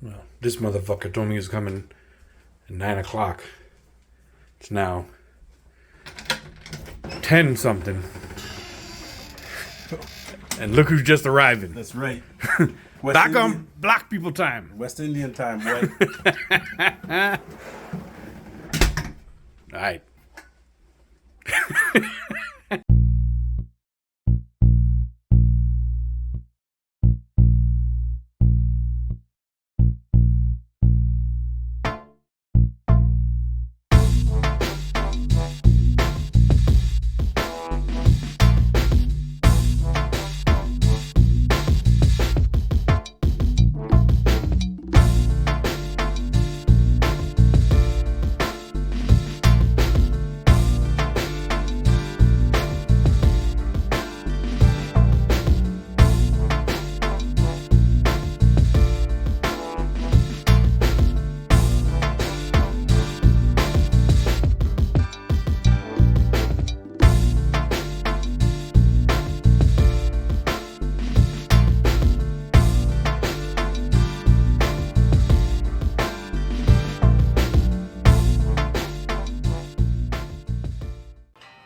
Well, this motherfucker told me he was coming at 9 o'clock. It's now 10 something. And look who's just arriving. That's right. Back on black people time. West Indian time, boy. All right.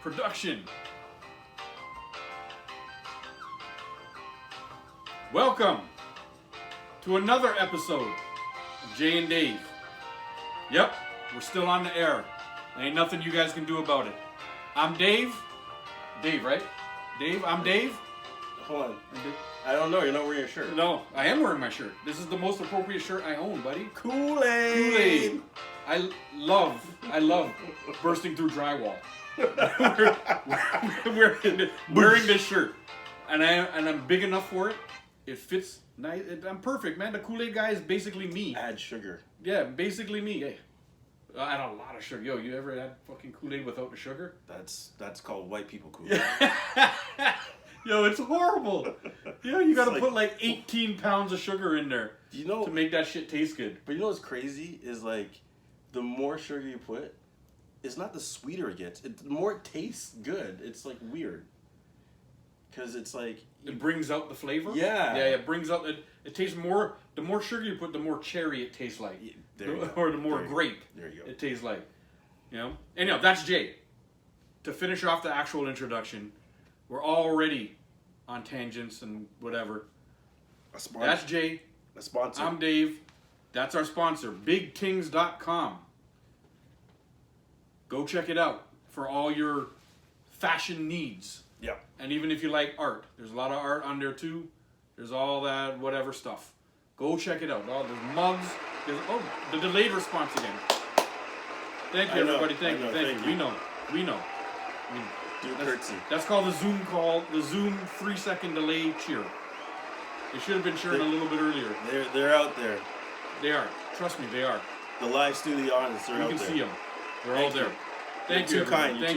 Production. Welcome to another episode of Jay and Dave. Yep, we're still on the air. There ain't nothing you guys can do about it. I'm Dave. Dave, right? Dave, I'm Dave. Hold on. I don't know. You're not wearing your shirt. No, I am wearing my shirt. This is the most appropriate shirt I own, buddy. Kool-aid. Kool-aid. I love bursting through drywall. wearing this shirt, and I'm big enough for it. It fits nice. I'm perfect, man. The Kool-Aid guy is basically me. Add sugar. Yeah, basically me. Yeah. I add a lot of sugar. Yo, you ever had fucking Kool-Aid without the sugar? That's called white people Kool-Aid. Yo, it's horrible. Yeah, you gotta It's put like 18 pounds of sugar in there to make that shit taste good. But you know what's crazy is like, the more sugar you put, it's not the sweeter it gets. The more it tastes good. It's like weird. Because it's like... It brings out the flavor? Yeah. Yeah, it brings out... It tastes more... The more sugar you put, the more cherry it tastes like. Or the more grape it tastes like. You know? Anyhow, that's Jay. To finish off the actual introduction, we're already on tangents and whatever. A sponsor. That's Jay. A sponsor. I'm Dave. That's our sponsor, BigTings.com. Go check it out for all your fashion needs. Yeah. And even if you like art, there's a lot of art on there too. There's all that whatever stuff. Go check it out. Oh, there's mugs. There's the delayed response again. Thank you, everybody. Thank you. We know. Do a curtsy. That's called the Zoom call. The Zoom 3-second delay cheer. They should have been cheering a little bit earlier. They're out there. They are. Trust me, they are. The live studio audience, they're out there. You can see them. They're all there. Thank you, You're too kind. Thank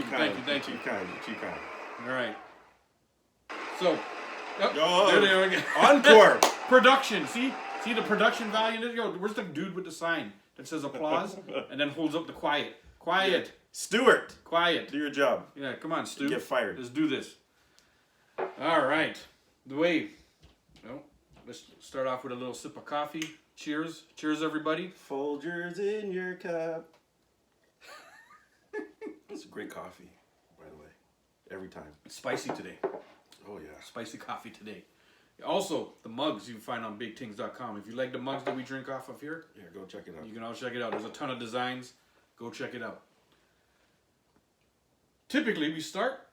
you. Too kind. All right. So, Yo, there they are again. Encore. Production. See the production value in it? Yo, where's the dude with the sign that says applause and then holds up the quiet? Quiet. Stuart. Quiet. Do your job. Yeah, come on, Stu. Get fired. Let's do this. All right. The way. Well, let's start off with a little sip of coffee. Cheers. Cheers, everybody. Folgers in your cup. It's a great coffee, by the way. Every time. It's spicy today. Oh, yeah. Spicy coffee today. Also, the mugs you can find on BigTings.com. If you like the mugs that we drink off of here, Go check it out. you can all check it out. There's a ton of designs. Go check it out. Typically, we start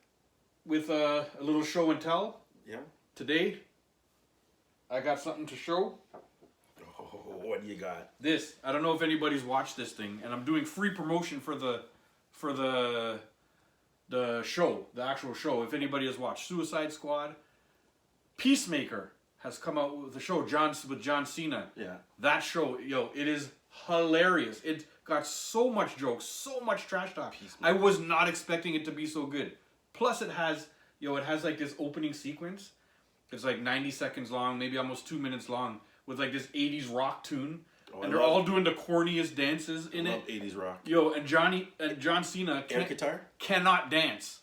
with a little show and tell. Yeah. Today, I got something to show. Oh, what do you got? This. I don't know if anybody's watched this thing, and I'm doing free promotion for the show, the actual show. If anybody has watched Suicide Squad, Peacemaker has come out with the show with John Cena. Yeah. That show, it is hilarious. It got so much jokes, so much trash talk. I was not expecting it to be so good. Plus, it has like this opening sequence. It's like 90 seconds long, maybe almost 2 minutes long, with like this 80s rock tune. And they're all doing the corniest dances in it. I love 80s rock. John Cena air guitar? Cannot dance.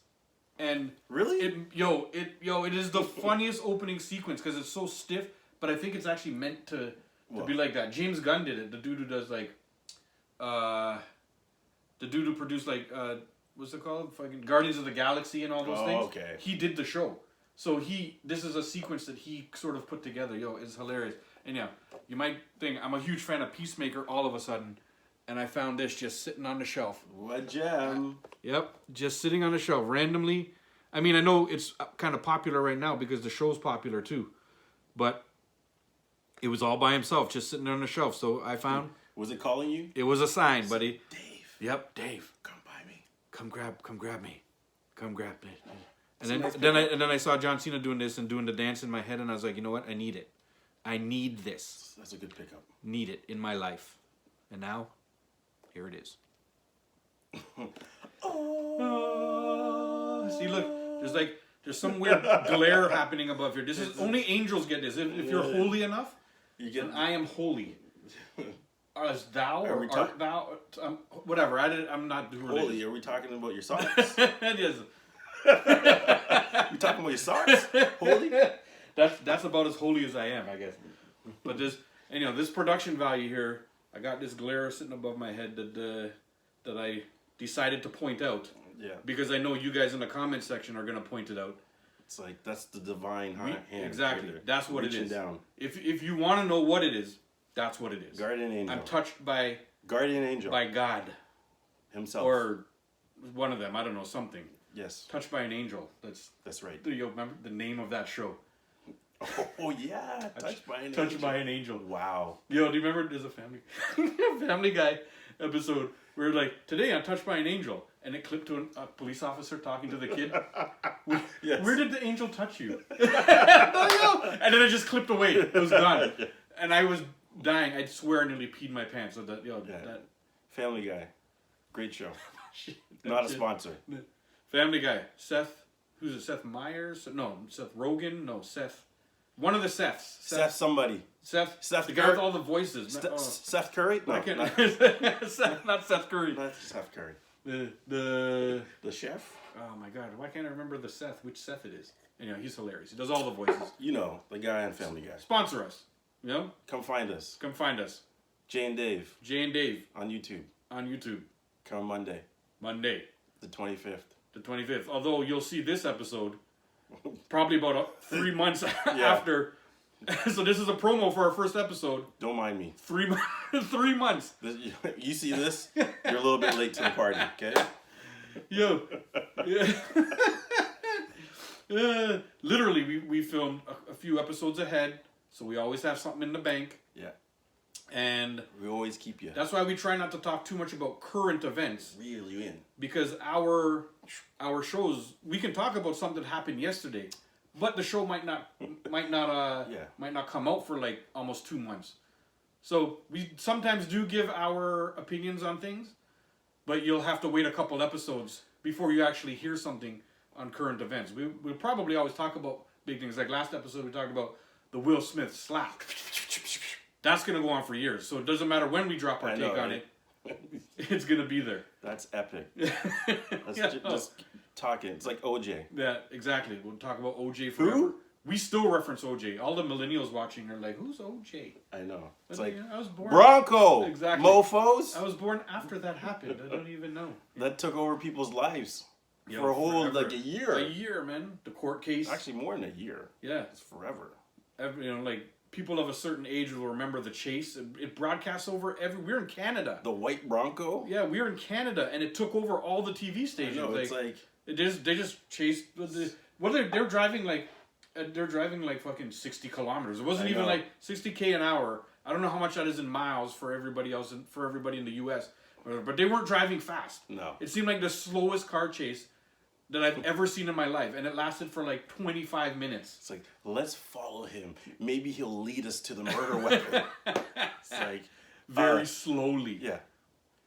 And really? It is the funniest opening sequence because it's so stiff, but I think it's actually meant to to be like that. James Gunn did it. The dude who does like, the dude who produced like, what's it called? Fucking Guardians of the Galaxy and all those things. Okay. He did the show. So this is a sequence that he sort of put together. Yo, it's hilarious. And yeah, you might think I'm a huge fan of Peacemaker all of a sudden, and I found this just sitting on the shelf. What gem? Yep, just sitting on the shelf randomly. I mean, I know it's kind of popular right now because the show's popular too, but it was all by himself, just sitting on the shelf. So I found. Was it calling you? It was a sign, buddy. Dave. Yep, Dave. Come by me. Come grab me. Come grab me. And then I saw John Cena doing this and doing the dance in my head, and I was like, you know what? I need it. I need this. That's a good pickup. Need it in my life. And now, here it is. See, look, there's some weird glare happening above here. This is only angels get this. If you're holy enough, then I am holy. As thou or art thou, whatever. I'm not doing holy. Are we talking about your socks? Yes. You talking about your socks? Holy? That's about as holy as I am, I guess. But this production value here, I got this glare sitting above my head that I decided to point out. Yeah. Because I know you guys in the comment section are gonna point it out. It's like that's the divine hand. Exactly. Right, that's what it is. Down. If you want to know what it is, that's what it is. Guardian angel. I'm touched by guardian angel. By God. Himself. Or one of them. I don't know, something. Yes. Touched by an angel. That's right. Do you remember the name of that show? Oh yeah. Touched by an angel. Touched by an angel. Wow. Yo, do you remember there's a Family Guy episode where like today I'm touched by an angel, and it clipped to a police officer talking to the kid. Yes. Where did the angel touch you? And then it just clipped away. It was gone. And I was dying. I swear I nearly peed my pants. So that Family Guy, great show. Not a sponsor. Family Guy. Seth, who's it? Seth Meyers? No, Seth Rogen. No, Seth. One of the Seths. Seth somebody. Seth the guy with all the voices. Seth Curry? No, not Seth Curry. Not Seth Curry. The chef? Oh my God! Why can't I remember the Seth? Which Seth it is? Anyway, he's hilarious. He does all the voices. You know, the guy on Family Guy. Sponsor us. You know? Come find us. Come find us. Jay and Dave. Jay and Dave. On YouTube. On YouTube. Come Monday. Monday. The 25th. The 25th. Although you'll see this episode probably about 3 months after. So this is a promo for our first episode. Don't mind me. 3 months. You see this? You're a little bit late to the party, okay? Yo. Yeah. Literally, we filmed a few episodes ahead, so we always have something in the bank. Yeah. And we always keep you. That's why we try not to talk too much about current events. Reel you in. Because our shows, we can talk about something that happened yesterday, but the show might not come out for like almost 2 months. So we sometimes do give our opinions on things, but you'll have to wait a couple episodes before you actually hear something on current events. We'll probably always talk about big things. Like last episode, we talked about the Will Smith slap. That's going to go on for years. So it doesn't matter when we drop our take on it. It's going to be there. That's epic. Just talking. It's like OJ. Yeah, exactly. We'll talk about OJ forever. Who? We still reference OJ. All the millennials watching are like, who's OJ? I know. It's I was born Bronco. Exactly. Mofos. I was born after that happened. I don't even know. That took over people's lives. For a whole, forever. Like a year. A year, man. The court case. Actually, more than a year. Yeah. It's forever. People of a certain age will remember the chase. It broadcasts over we're in Canada. The white Bronco? Yeah, we're in Canada, and it took over all the TV stations. I know, it's like... They just chased... they're driving like... They're driving like fucking 60 kilometers. It wasn't even like 60 an hour. I don't know how much that is in miles for everybody else, for everybody in the U.S. But they weren't driving fast. No. It seemed like the slowest car chase that I've ever seen in my life, and it lasted for like 25 minutes. It's like, let's follow him. Maybe he'll lead us to the murder weapon. It's like very slowly. Yeah,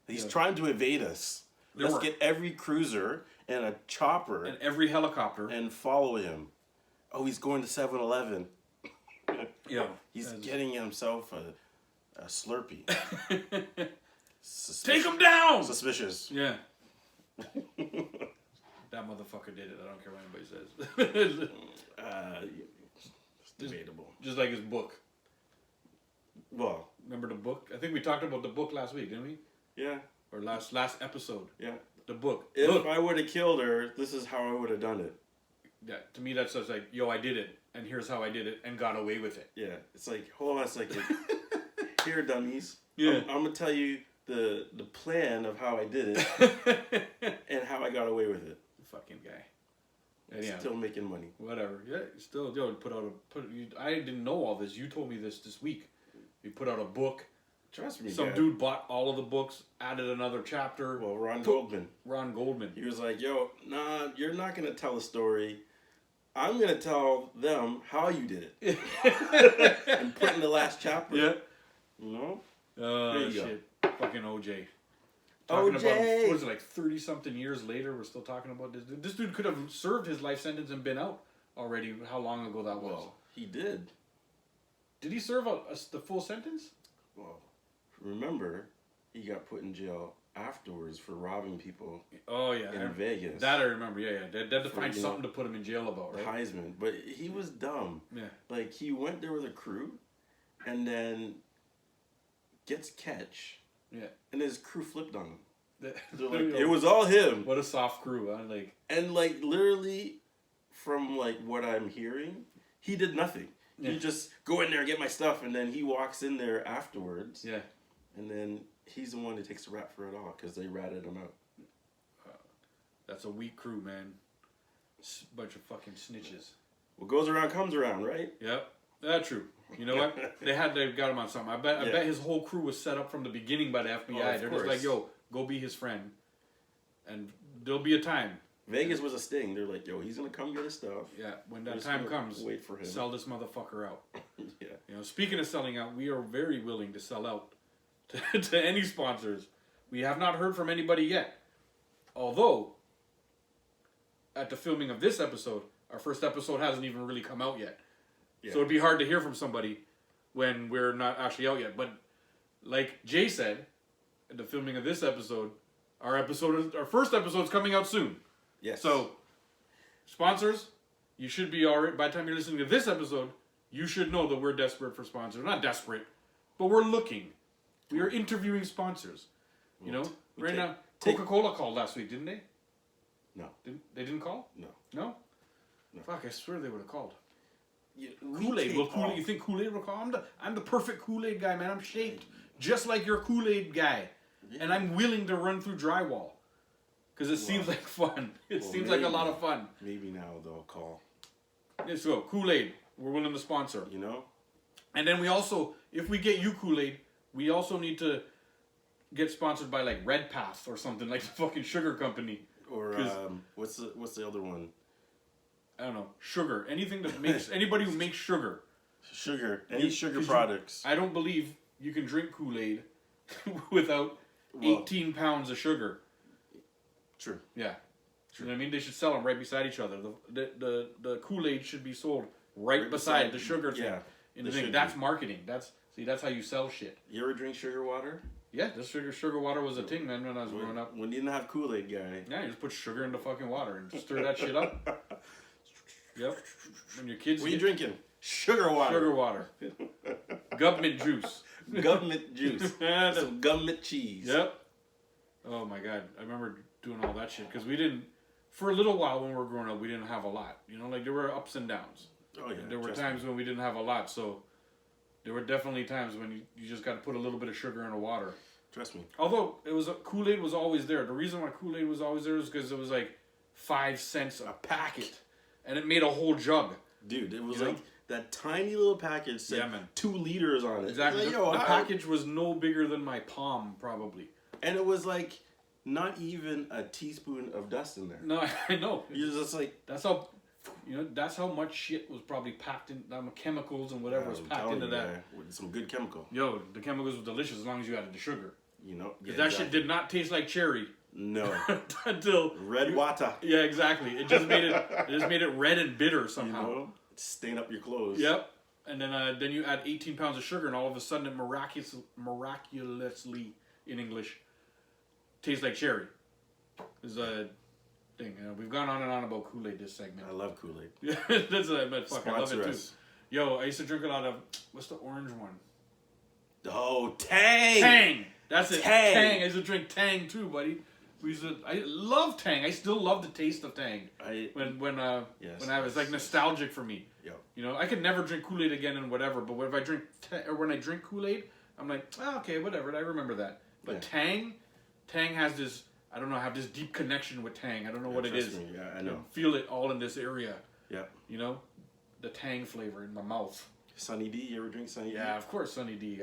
he's trying to evade us. Let's get every cruiser and a chopper and every helicopter and follow him. Oh, he's going to 7-Eleven. Yeah, he's getting himself a Slurpee. Take him down. Suspicious. Yeah. That motherfucker did it. I don't care what anybody says. It's debatable. Just like his book. Well, Remember the book? I think we talked about the book last week, didn't we? yeah. Or last episode. Yeah. The book. If Look. I would have killed her, this is how I would have done it. Yeah, to me that's just like, yo, I did it, and here's how I did it, and got away with it. Yeah. It's like, hold on a second. Here, dummies. Yeah. I'm gonna tell you the plan of how I did it and how I got away with it. Fucking guy. And yeah, Still making money. whatever. Yeah, still, yo, I didn't know all this. You told me this week. You put out a book. Trust me, Some dude bought all of the books, added another chapter. Well, Ron Goldman. Ron Goldman. He was like, yo, nah, you're not gonna tell a story. I'm gonna tell them how you did it. And put in the last chapter. Yeah. You know? There you shit. go. Fucking OJ. Talking OJ. about him, what is it, like 30-something years later, we're still talking about this dude. This dude could have served his life sentence and been out already. How long ago that was? Well, he did. Did he serve the full sentence? Well, remember, he got put in jail afterwards for robbing people Oh, yeah. in Vegas. That I remember, yeah. They had to For, find you something know, to put him in jail about, right? Heisman. But he was dumb. Yeah. Like, he went there with a crew and then gets catch. Yeah. And his crew flipped on him. They're There like, you go. it was all him. What a soft crew, huh? Like, And like literally, from like what I'm hearing, he did nothing. Yeah. He just go in there and get my stuff, and then he walks in there afterwards. yeah. And then he's the one who takes the rap for it all because they ratted him out. That's a weak crew, man. Bunch of fucking snitches. What goes around comes around, right? Yep. That's true. You know what? They got him on something. I bet his whole crew was set up from the beginning by the FBI. Of They're course. just like, yo, go be his friend. And there'll be a time. Vegas was a sting. They're like, yo, he's gonna come get his stuff. Yeah, when We're that just time gonna comes, wait for him. sell this motherfucker out. Yeah. You know, speaking of selling out, we are very willing to sell out to any sponsors. We have not heard from anybody yet. Although, at the filming of this episode, our first episode hasn't even really come out yet. Yeah. So it'd be hard to hear from somebody when we're not actually out yet. But like Jay said, at the filming of this episode, our first episode is coming out soon. Yes. So, sponsors, you should be already, by the time you're listening to this episode, you should know that we're desperate for sponsors. Not desperate, but we're looking. We are interviewing sponsors. You know, right now, Coca-Cola called last week, didn't they? No. They didn't call? No. No? No. Fuck, I swear they would have called. You, Kool-Aid. Well, Kool-Aid. You think Kool-Aid will call? I'm the perfect Kool-Aid guy, man. I'm shaped just like your Kool-Aid guy. Yeah. And I'm willing to run through drywall. Because it seems like fun. It seems like a lot of fun. Maybe now they'll call. Let's go. Kool-Aid. We're willing to sponsor. You know? And then we also, if we get you Kool-Aid, we also need to get sponsored by like Red Path or something, like the fucking sugar company. Or what's the other one? I don't know. Sugar. Anything that makes, anybody who makes sugar. Sugar. Any sugar products. I don't believe you can drink Kool-Aid without 18 pounds of sugar. True. Yeah. True. You know what I mean? They should sell them right beside each other. The Kool-Aid should be sold right beside the sugar thing. Yeah. In the thing. That's marketing. That's how you sell shit. You ever drink sugar water? Yeah, the sugar water was a thing, man, when I was growing up. When you didn't have Kool-Aid guy. Yeah, you just put sugar in the fucking water and stir that shit up. Yep. When your kids What are you drinking? Sugar water. Sugar water. Government juice. Government juice. Some government cheese. Yep. Oh my god, I remember doing all that shit because we didn't. For a little while when we were growing up, we didn't have a lot. You know, like there were ups and downs. Oh yeah. There were times when we didn't have a lot, so there were definitely times when you just got to put a little bit of sugar in the water. Trust me. Although Kool-Aid was always there. The reason why Kool-Aid was always there is because it was like 5 cents a packet, and it made a whole jug. Dude, it was You know? like that tiny little package said Yeah, man. 2 liters on it. Exactly. Like, The package was no bigger than my palm, probably. And it was like not even a teaspoon of dust in there. No, I know. You're just like, That's how much shit was probably packed in, chemicals and whatever was I'm packed telling into you, that. man, with some good chemical. Yo, the chemicals were delicious as long as you added the sugar. You know, Because that shit did not taste like cherry No, until red water. Yeah, exactly. It just made it red and bitter somehow. You know, stain up your clothes. Yep. And then you add 18 pounds of sugar, and all of a sudden it miraculously in English tastes like cherry. Is a thing. We've gone on and on about Kool-Aid this segment. I love Kool-Aid. Yeah, that's what I meant. Fuck, I love it too. us. Yo, I used to drink a lot of what's the orange one? Oh, Tang. Tang. That's it. Tang. Tang. I used to drink Tang too, buddy. I love Tang. I still love the taste of Tang. When I was like nostalgic for me. Yep. You know, I could never drink Kool-Aid again and whatever. But when I drink Kool-Aid, I'm like, okay, whatever. I remember that. But Tang has this. I don't know. I have this deep connection with Tang. I don't know what it is. Me. Yeah, I know. Feel it all in this area. Yeah. You know, the Tang flavor in my mouth. Sunny D, you ever drink Sunny D? Yeah, of course, Sunny D.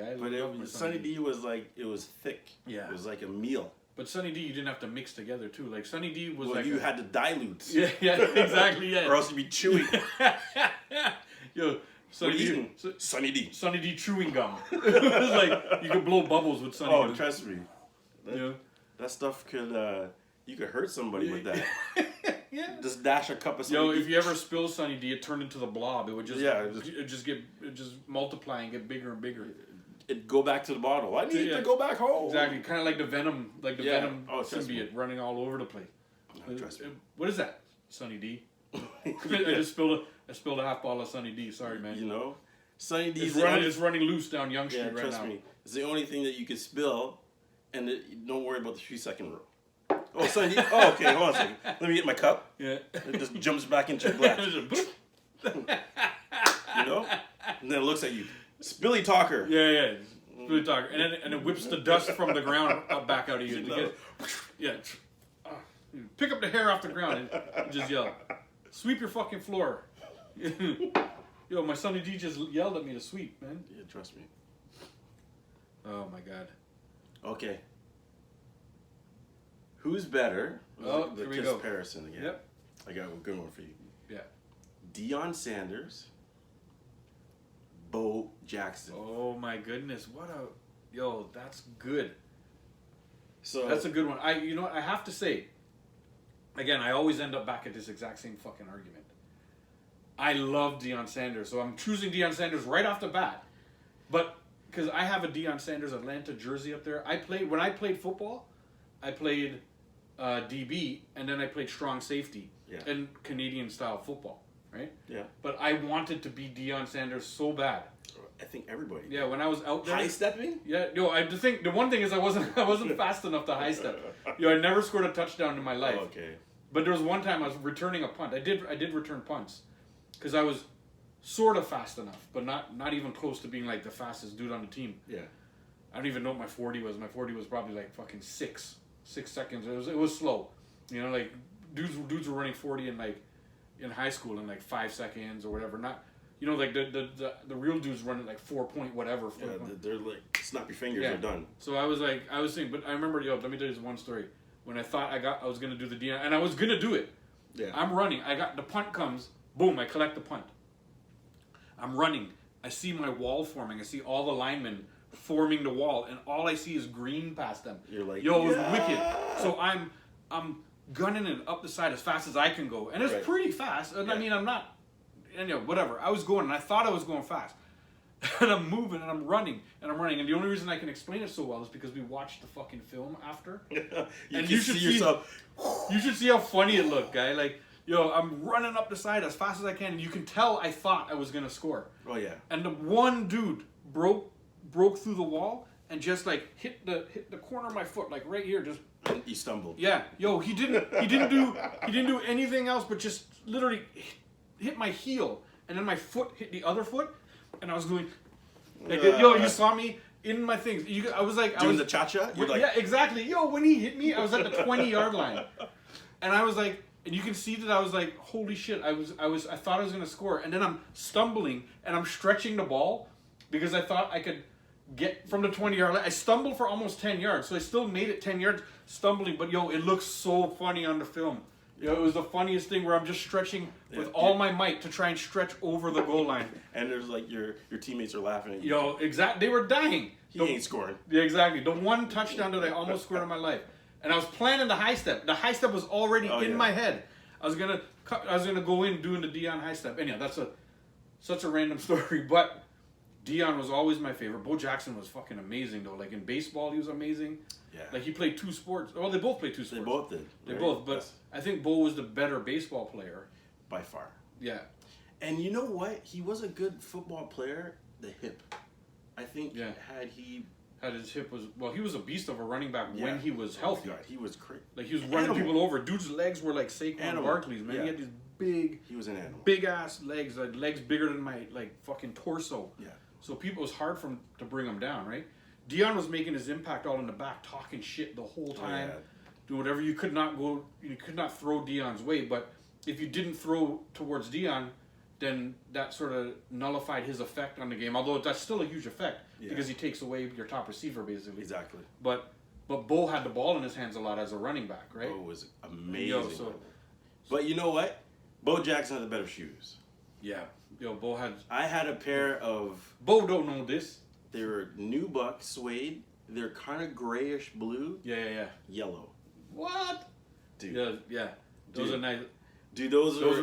Sunny D was like, it was thick. Yeah. It was like a meal. But Sunny D, you didn't have to mix together too. Like Sunny D was like you had to dilute. Yeah, exactly. Yeah. Or else you'd be chewing. Yo, Sunny D. Sunny D. Sunny D chewing gum. It was like you could blow bubbles with Sunny D. Oh, trust me. Yeah. That stuff could you could hurt somebody with that. Yeah. Just dash a cup of Sunny D. If you ever spill Sunny D, it turned into the blob. It would just it just multiply and get bigger and bigger. It'd go back to the bottle. I need to go back home. Exactly, kind of like the Venom, Venom Me. symbiote running all over the place. No, trust me. What is that? Sunny D. I just spilled a half bottle of Sunny D. Sorry, man. You know, Sunny D is running loose down Yonge Street right now. Trust me. It's the only thing that you could spill, and don't worry about the 3-second rule. Oh, Sunny D. Oh, okay. Hold on a second. Let me get my cup. Yeah. It just jumps back into your glass. You know, and then it looks at you. Spilly talker. Yeah. Spilly talker, and it whips the dust from the ground back out of you. Pick up the hair off the ground and just yell, "Sweep your fucking floor." Yo, my Sunny D just yelled at me to sweep, man. Yeah, trust me. Oh my god. Okay. Who's better? Oh, the here we kiss go. comparison again. Yep. I got a good one for you. Yeah. Deion Sanders, Bo Jackson. Oh my goodness, that's good. So that's a good one. I have to say, again, I always end up back at this exact same fucking argument. I love Deion Sanders, so I'm choosing Deion Sanders right off the bat. But because I have a Deion Sanders Atlanta jersey up there, when I played football, I played DB, and then I played strong safety in Canadian style football, right? Yeah. But I wanted to be Deion Sanders so bad. I think everybody. Yeah, when I was out there. High stepping? Yeah, the one thing is I wasn't fast enough to high step. I never scored a touchdown in my life. Oh, okay. But there was one time I was returning a punt. I did return punts because I was sort of fast enough, but not even close to being like the fastest dude on the team. Yeah. I don't even know what my 40 was. My 40 was probably like fucking 6 seconds. It was slow. You know, like dudes were running 40 in high school in like 5 seconds or whatever. Not, you know, like the real dudes running like 4 point whatever. Yeah, they're like snap your fingers, they're done. So I was thinking, but I remember, let me tell you this one story. When I thought I was gonna do the Deion, and I was gonna do it. Yeah. I'm running. The punt comes. Boom! I collect the punt. I'm running. I see my wall forming. I see all the linemen forming the wall, and all I see is green past them. You're like, it was wicked. So I'm gunning it up the side as fast as I can go, and it's pretty fast. And I mean, I'm not, whatever. I was going, and I thought I was going fast, and I'm moving, and I'm running, and the only reason I can explain it so well is because we watched the fucking film after. You should see yourself. You should see how funny it looked, guy. Like, I'm running up the side as fast as I can, and you can tell I thought I was gonna score. Oh yeah. And the one dude broke through the wall and just like hit the corner of my foot, like right here, just. And he stumbled. Yeah, he didn't do anything else but just literally hit my heel, and then my foot hit the other foot, and I was going. Like, you saw me in my things. I was like doing the cha-cha. Yeah, exactly. When he hit me, I was at the 20-yard line, and I was like. And you can see that I was like, holy shit, I thought I was gonna score, and then I'm stumbling and I'm stretching the ball because I thought I could get from the 20-yard line. I stumbled for almost 10 yards, so I still made it 10 yards stumbling, but it looks so funny on the film. It was the funniest thing where I'm just stretching with all my might to try and stretch over the goal line. And there's like your teammates are laughing at you. They were dying. He ain't scoring. Yeah, exactly. The one touchdown that I almost scored in my life. And I was planning the high step. The high step was already in my head. I was gonna go in doing the Deion high step. Anyhow, that's such a random story. But Deion was always my favorite. Bo Jackson was fucking amazing though. Like in baseball, he was amazing. Yeah. Like he played 2 sports. Well, they both played 2 sports. They both did. They both. But I think Bo was the better baseball player by far. Yeah. And you know what? He was a good football player. The hip. I think Yeah. had his hip was he was a beast of a running back Yeah. when he was healthy. God, he was crazy. Like he was running people over. Dude's legs were like Saquon Animal. Barkley's, man. Yeah. He had these big, He was an animal. big ass legs, like legs bigger than my like fucking torso. Yeah. So people, it was hard for him to bring him down, right? Dion was making his impact all in the back, talking shit the whole time, doing whatever. You could not throw Dion's way, but if you didn't throw towards Dion, then that sort of nullified his effect on the game. Although that's still a huge effect because he takes away your top receiver basically. Exactly. But Bo had the ball in his hands a lot as a running back, right? Bo was amazing. So but you know what? Bo Jackson had the better shoes. yeah, Bo had. I had a pair of. Bo don't know this. They were nubuck suede. They're kind of grayish blue. Yeah. Yellow. What? Dude. Yeah. Those are nice. Dude,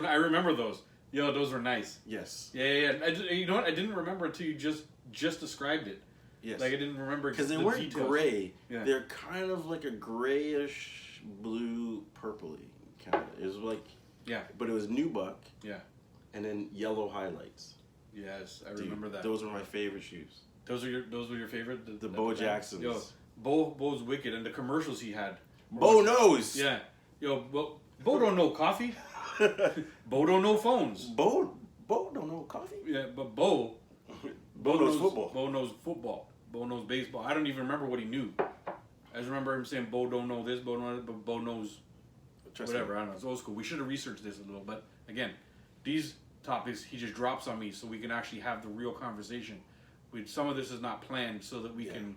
I remember those. Yo, those were nice. Yes. Yeah. You know what? I didn't remember until you just described it. Yes. Like I didn't remember because they the weren't details. gray. Yeah. They're kind of like a grayish blue, purpley kind of. It was like. Yeah. But it was nubuck. Yeah. And then yellow highlights. Yes, I Dude, remember that. Those were my favorite shoes. Those were your favorite. The Bo Jacksons. Yo, Bo's wicked, and the commercials he had. Bo knows. Yeah. Yo, Bo don't know coffee. Bo don't know phones. Bo don't know coffee. Yeah, but Bo knows football. Bo knows football. Bo knows baseball. I don't even remember what he knew. I just remember him saying Bo don't know this, Bo don't know that, but Bo knows whatever. I don't know. It's old school. We should have researched this a little, but again, these topics he just drops on me so we can actually have the real conversation. Some of this is not planned so that we can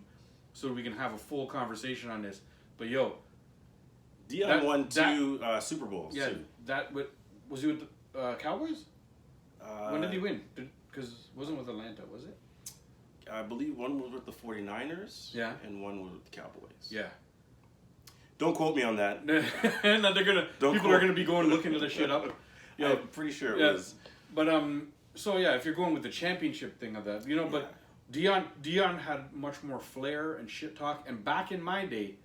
have a full conversation on this. But yo, Dion won two Super Bowls. Yeah, too. Was he with the Cowboys? When did he win? Because it wasn't with Atlanta, was it? I believe one was with the 49ers. Yeah. And one was with the Cowboys. Yeah. Don't quote me on that. No, people are gonna be going looking this shit up. Yeah, I'm pretty sure it was. But so yeah, if you're going with the championship thing of that, but Dion had much more flair and shit talk, and back in my day,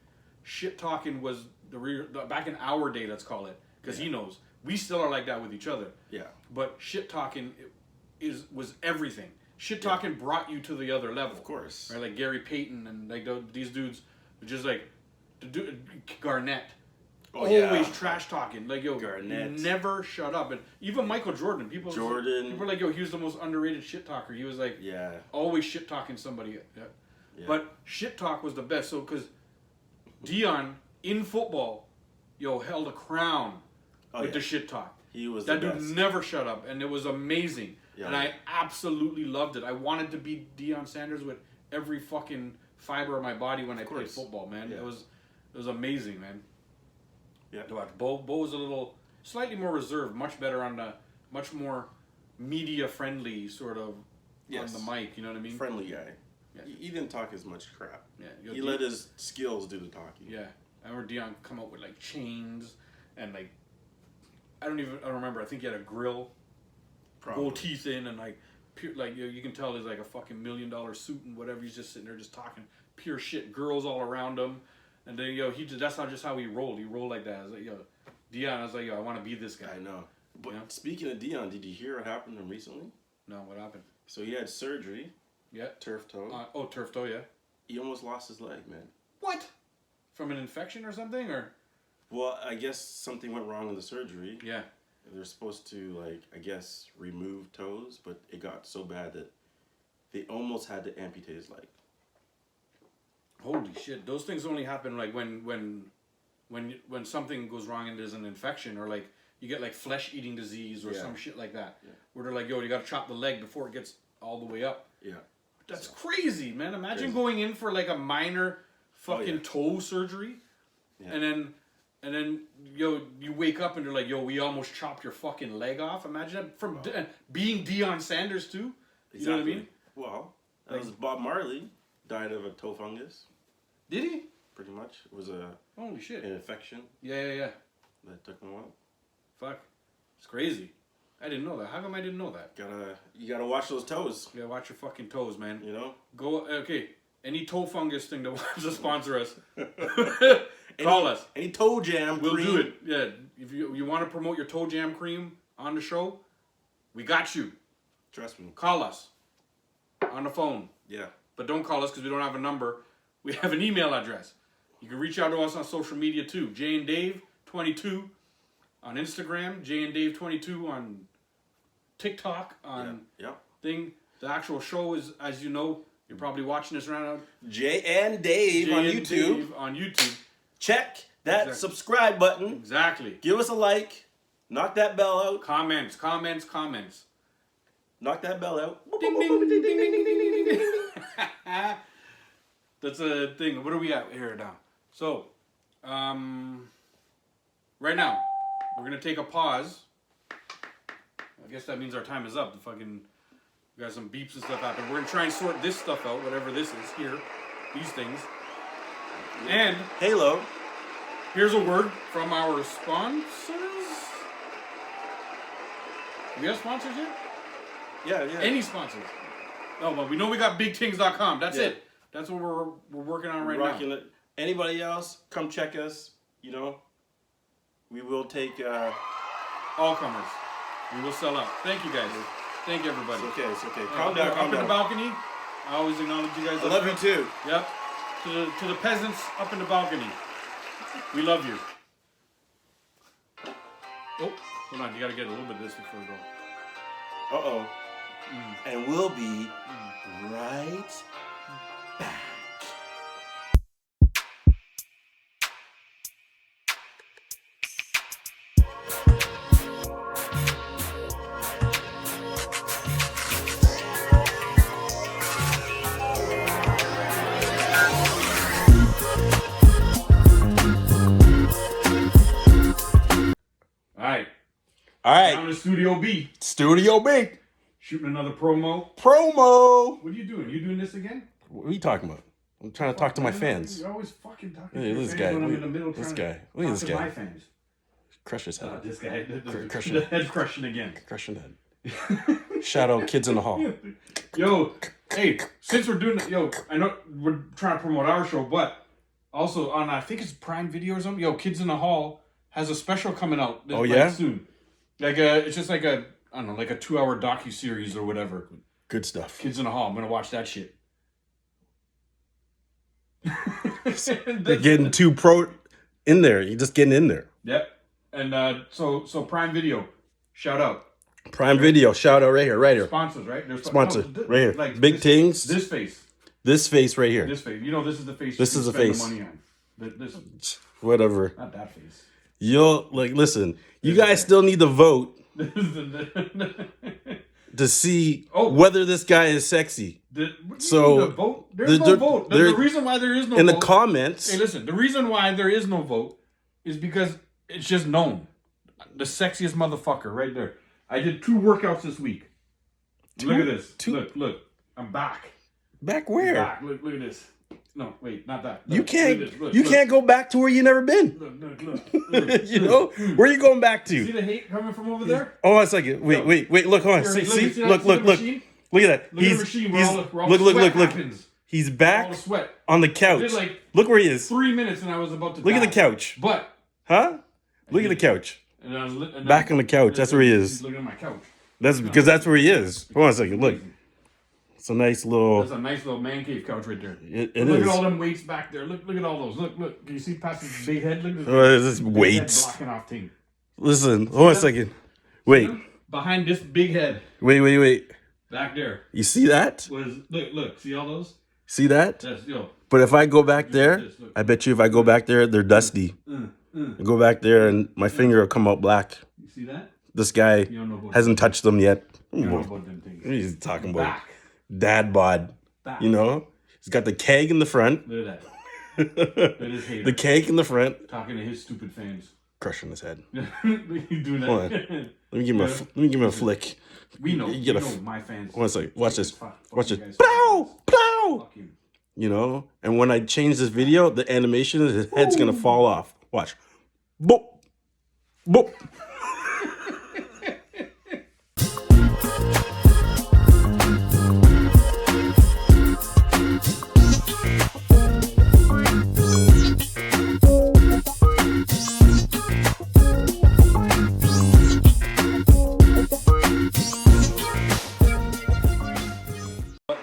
shit talking was back in our day, let's call it, because he knows we still are like that with each other. Yeah. But shit talking was everything. Shit talking brought you to the other level. Of course. Right, like Gary Payton and like these dudes, just like Garnett. Always trash talking, like Garnett. never shut up, and even Michael Jordan. People were like, he was the most underrated shit talker. He was like, always shit talking somebody. Yeah. But shit talk was the best. So because Dion in football, held a crown with the shit talk. He was that the dude best. never shut up, and it was amazing. Yeah, and I absolutely loved it. I wanted to be Deion Sanders with every fucking fiber of my body when I played football, man. Yeah. It was amazing, man. Yeah. To watch. Bo was a little slightly more reserved, much better on the much more media friendly sort of on the mic. You know what I mean? Friendly guy. Yeah. He didn't talk as much crap. Yeah. He let his skills do the talking. Yeah. I remember Deion come up with like chains and like I don't remember. I think he had a grill, gold teeth in, and like pure, like you can tell he's like a fucking $1 million suit and whatever. He's just sitting there just talking pure shit. Girls all around him. And then that's not just how he rolled. He rolled like that. I was like, Deion. I was like, I want to be this guy. I know. But speaking of Deion, did you hear what happened to him recently? No, what happened? So he had surgery. Yeah. Turf toe. Turf toe. Yeah. He almost lost his leg, man. What? From an infection or something, or? Well, I guess something went wrong in the surgery. Yeah. They're supposed to remove toes, but it got so bad that they almost had to amputate his leg. Holy shit! Those things only happen like when something goes wrong and there's an infection, or like you get like flesh-eating disease or some shit like that. Yeah. Where they're like, you got to chop the leg before it gets all the way up. Yeah. That's crazy, man. Imagine going in for like a minor fucking toe surgery, and then you wake up and they're like, we almost chopped your fucking leg off. Imagine that from being Deion Sanders too. Exactly. You know what I mean? Well, that was Bob Marley died of a toe fungus. Did he? Pretty much. It was holy shit. An infection. Yeah. That took him a while. Fuck. It's crazy. I didn't know that. How come I didn't know that? You gotta watch those toes. Yeah, watch your fucking toes, man. You know? Okay. Any toe fungus thing that wants to sponsor us, call us. Any toe jam we'll cream. do it. Yeah. If you want to promote your toe jam cream on the show, we got you. Trust me. Call us. On the phone. Yeah. but don't call us because we don't have a number. We have an email address. You can reach out to us on social media too. Jay and Dave 22 on Instagram. Jay and Dave 22 on TikTok. On thing. The actual show is, as you know, you're probably watching this right now. Jay and Dave on YouTube. Dave on YouTube. Check that subscribe button. Exactly. Give us a like. Knock that bell out. Comments. Knock that bell out. Ding, ding, ding, ding, ding, ding, ding, ding, ding. That's a thing. What are we at here now? So, right now, we're going to take a pause. I guess that means our time is up. We got some beeps and stuff out there. We're going to try and sort this stuff out, whatever this is here. These things. And Halo. Here's a word from our sponsors. We have sponsors yet? Yeah. Any sponsors? No, but we know we got bigtings.com. That's it. That's what we're working on right now. It. Anybody else, come check us. You know, we will take all comers. We will sell out. Thank you guys. Thank you everybody. It's okay. Calm down. Up in the balcony. I always acknowledge you guys. I love you too. Yep. To the peasants up in the balcony. We love you. Oh, hold on. You gotta get a little bit of this before we go. Uh-oh. And we'll be right back. All right. Down to Studio B. Studio B. Shooting another promo. What are you doing? You doing this again? What are you talking about? I'm trying to talk to my fans. You're always fucking talking to your fans when I'm in the middle trying to talk to my fans. Crush his head. This guy. The head crushing again. Crushing the head. Shout out Kids in the Hall. Yo, hey, since we're doing it, I know we're trying to promote our show, but also on, I think it's Prime Video or something. Yo, Kids in the Hall has a special coming out soon. It's just like a, I don't know, like a 2-hour docu-series or whatever. Good stuff. Kids in the Hall. I'm going to watch that shit. They're getting too pro in there. You're just getting in there. Yep. And so Prime Video, shout out. Prime Video, shout out right here. Sponsors, right? Sponsor, right here. Like Big Tings. This face. This face right here. This face. You know, this is the face. This is the face. The money on. This. Whatever. Not that face. Listen. You guys still need to vote to see whether this guy is sexy. There's no vote. The reason why there is no vote. In the comments. Hey, listen. The reason why there is no vote is because it's just known. The sexiest motherfucker right there. I did 2 workouts this week. Look at this. Look. I'm back. Back where? Back. Look at this. No, wait, not that. Look, you can't go back to where you never been. Look. You know? Where are you going back to? See the hate coming from over there? Oh, it's like wait. Look, hold on. See? Look. Look at that. Look at the machine where all the sweat happens. He's back all the sweat. On the couch. Look where he is. 3 minutes and I was about to Look at the couch. But. Huh? Look at the couch. Back on the couch. That's where he is. He's looking at my couch. That's because that's where he is. Hold on a second. Look. It's a nice little... That's a nice little man cave couch right there. It look is. At all them weights back there. Look at all those. Look. Can you see past his big head? Look at this weights. Blocking off thing. Listen. Hold on a second. Wait. Behind this big head. Wait. Back there. You see that? Look. See all those? See that? Yes, yo. But if I go back there, I bet you if I go back there, they're dusty. I go back there and my finger will come out black. You see that? This guy hasn't touched them yet. You don't know about them things. What are you talking about? Dad bod. You know? He's got the keg in the front. Look at that. That is hater. The keg in the front. Talking to his stupid fans. Crushing his head. You doing that? Hold on. Let me give him a flick. We know my fans. One second. Watch this. Watch this. Plow! You know? And when I change this video, the animation, his head's gonna fall off. Watch. Boop. Boop.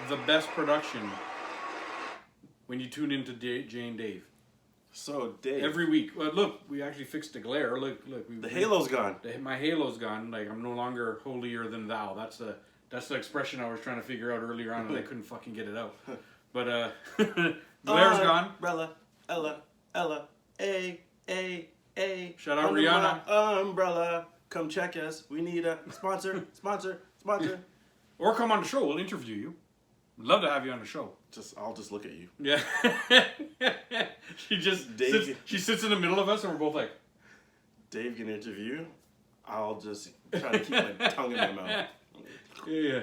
The best production when you tune into Jay and Dave. So, Dave. Every week. Well, look, we actually fixed the glare. Look. The halo's gone. My halo's gone. Like, I'm no longer holier than thou. That's the expression I was trying to figure out earlier on, and I couldn't fucking get it out. But, glare's gone. Umbrella, Ella, A. Shout out Rihanna. Umbrella, come check us. We need a sponsor. Or come on the show. We'll interview you. We'd love to have you on the show. I'll just look at you. Yeah. She sits in the middle of us, and we're both like, Dave can interview. I'll just try to keep my tongue in my mouth. Yeah.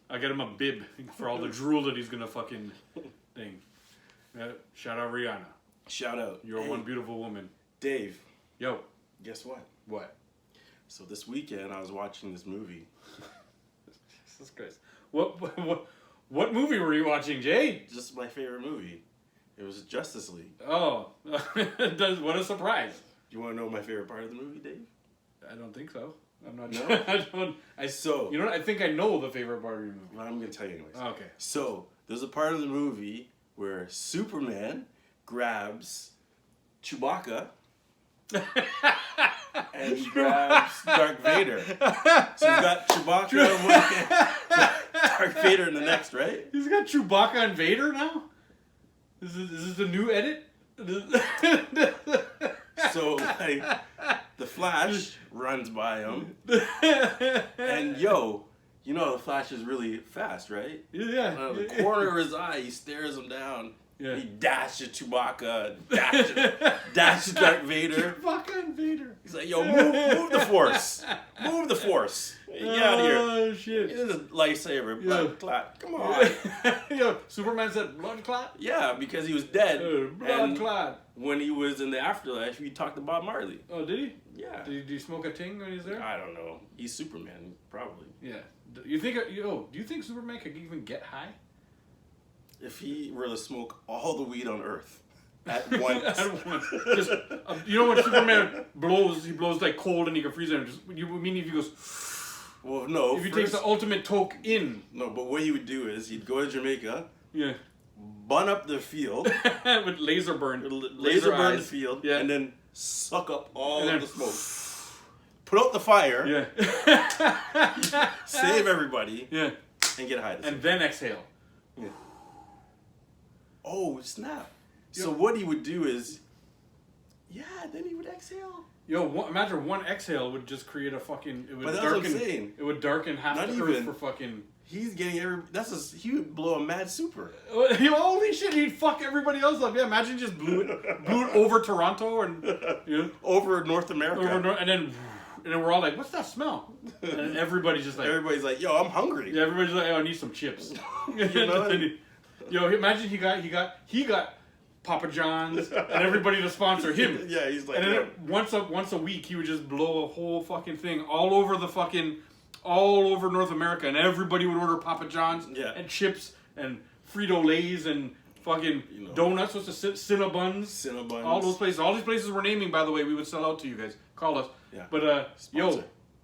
I'll get him a bib for all the drool that he's gonna fucking thing. Shout out Rihanna. Shout out. You're one beautiful woman. Dave. Yo. Guess what? What? So this weekend I was watching this movie. Jesus Christ. What movie were you watching, Jay? Just my favorite movie. It was Justice League. Oh. What a surprise. Do you want to know my favorite part of the movie, Dave? I don't think so. I'm not no? sure. You know what? I think I know the favorite part of your movie. Well, I'm going to tell you anyways. Okay. So, there's a part of the movie where Superman grabs Chewbacca and he grabs Darth Vader. So he's got Chewbacca in one hand, Darth Vader in the next, right? He's got Chewbacca and Vader now? Is this the new edit? So, like, the Flash runs by him. And, you know the Flash is really fast, right? Yeah. Out of the corner of his eye, he stares him down. Yeah. He dashes Chewbacca, dashes Darth Vader. Chewbacca and Vader. He's like, yo, move the Force. Move the Force. Get out of here. Oh, shit. This is a lightsaber. Blood clot. Come on. Yo, Superman said blood clot? Yeah, because he was dead. Blood clot. When he was in the afterlife, he talked to Bob Marley. Oh, did he? Yeah. Did he smoke a ting when he's there? I don't know. He's Superman, probably. Yeah. Do you think Superman could even get high? If he were to smoke all the weed on Earth at once. Just, you know when Superman blows, he blows like cold and he can freeze it. You mean if he goes... Well, no. If he takes the ultimate toke in. No, but what he would do is he'd go to Jamaica. Yeah. Bun up the field. With laser burn. Laser burn eyes. the field. Yeah. And then suck up all of the smoke. Put out the fire. Yeah. Save everybody. Yeah. And get high. And then exhale. Yeah. Oh, snap. So what he would do is, then he would exhale. Yo, imagine one exhale would just create a fucking... But that's what I'm saying. It would darken half the earth for fucking... He's getting he would blow a mad super. Holy shit, he'd fuck everybody else up. Yeah, imagine just blew it over Toronto and... Over North America. And then we're all like, what's that smell? And everybody's just like... Everybody's like, yo, I'm hungry. Yeah, everybody's like, oh, I need some chips. Yo, imagine he got Papa John's and everybody to sponsor him. Yeah, he's like, and then once a week he would just blow a whole fucking thing all over North America, and everybody would order Papa John's and chips and Frito-Lays and fucking donuts. What's the Cinnabuns? Cinnabuns. All those places. All these places we're naming, by the way, we would sell out to you guys. Call us. Yeah. But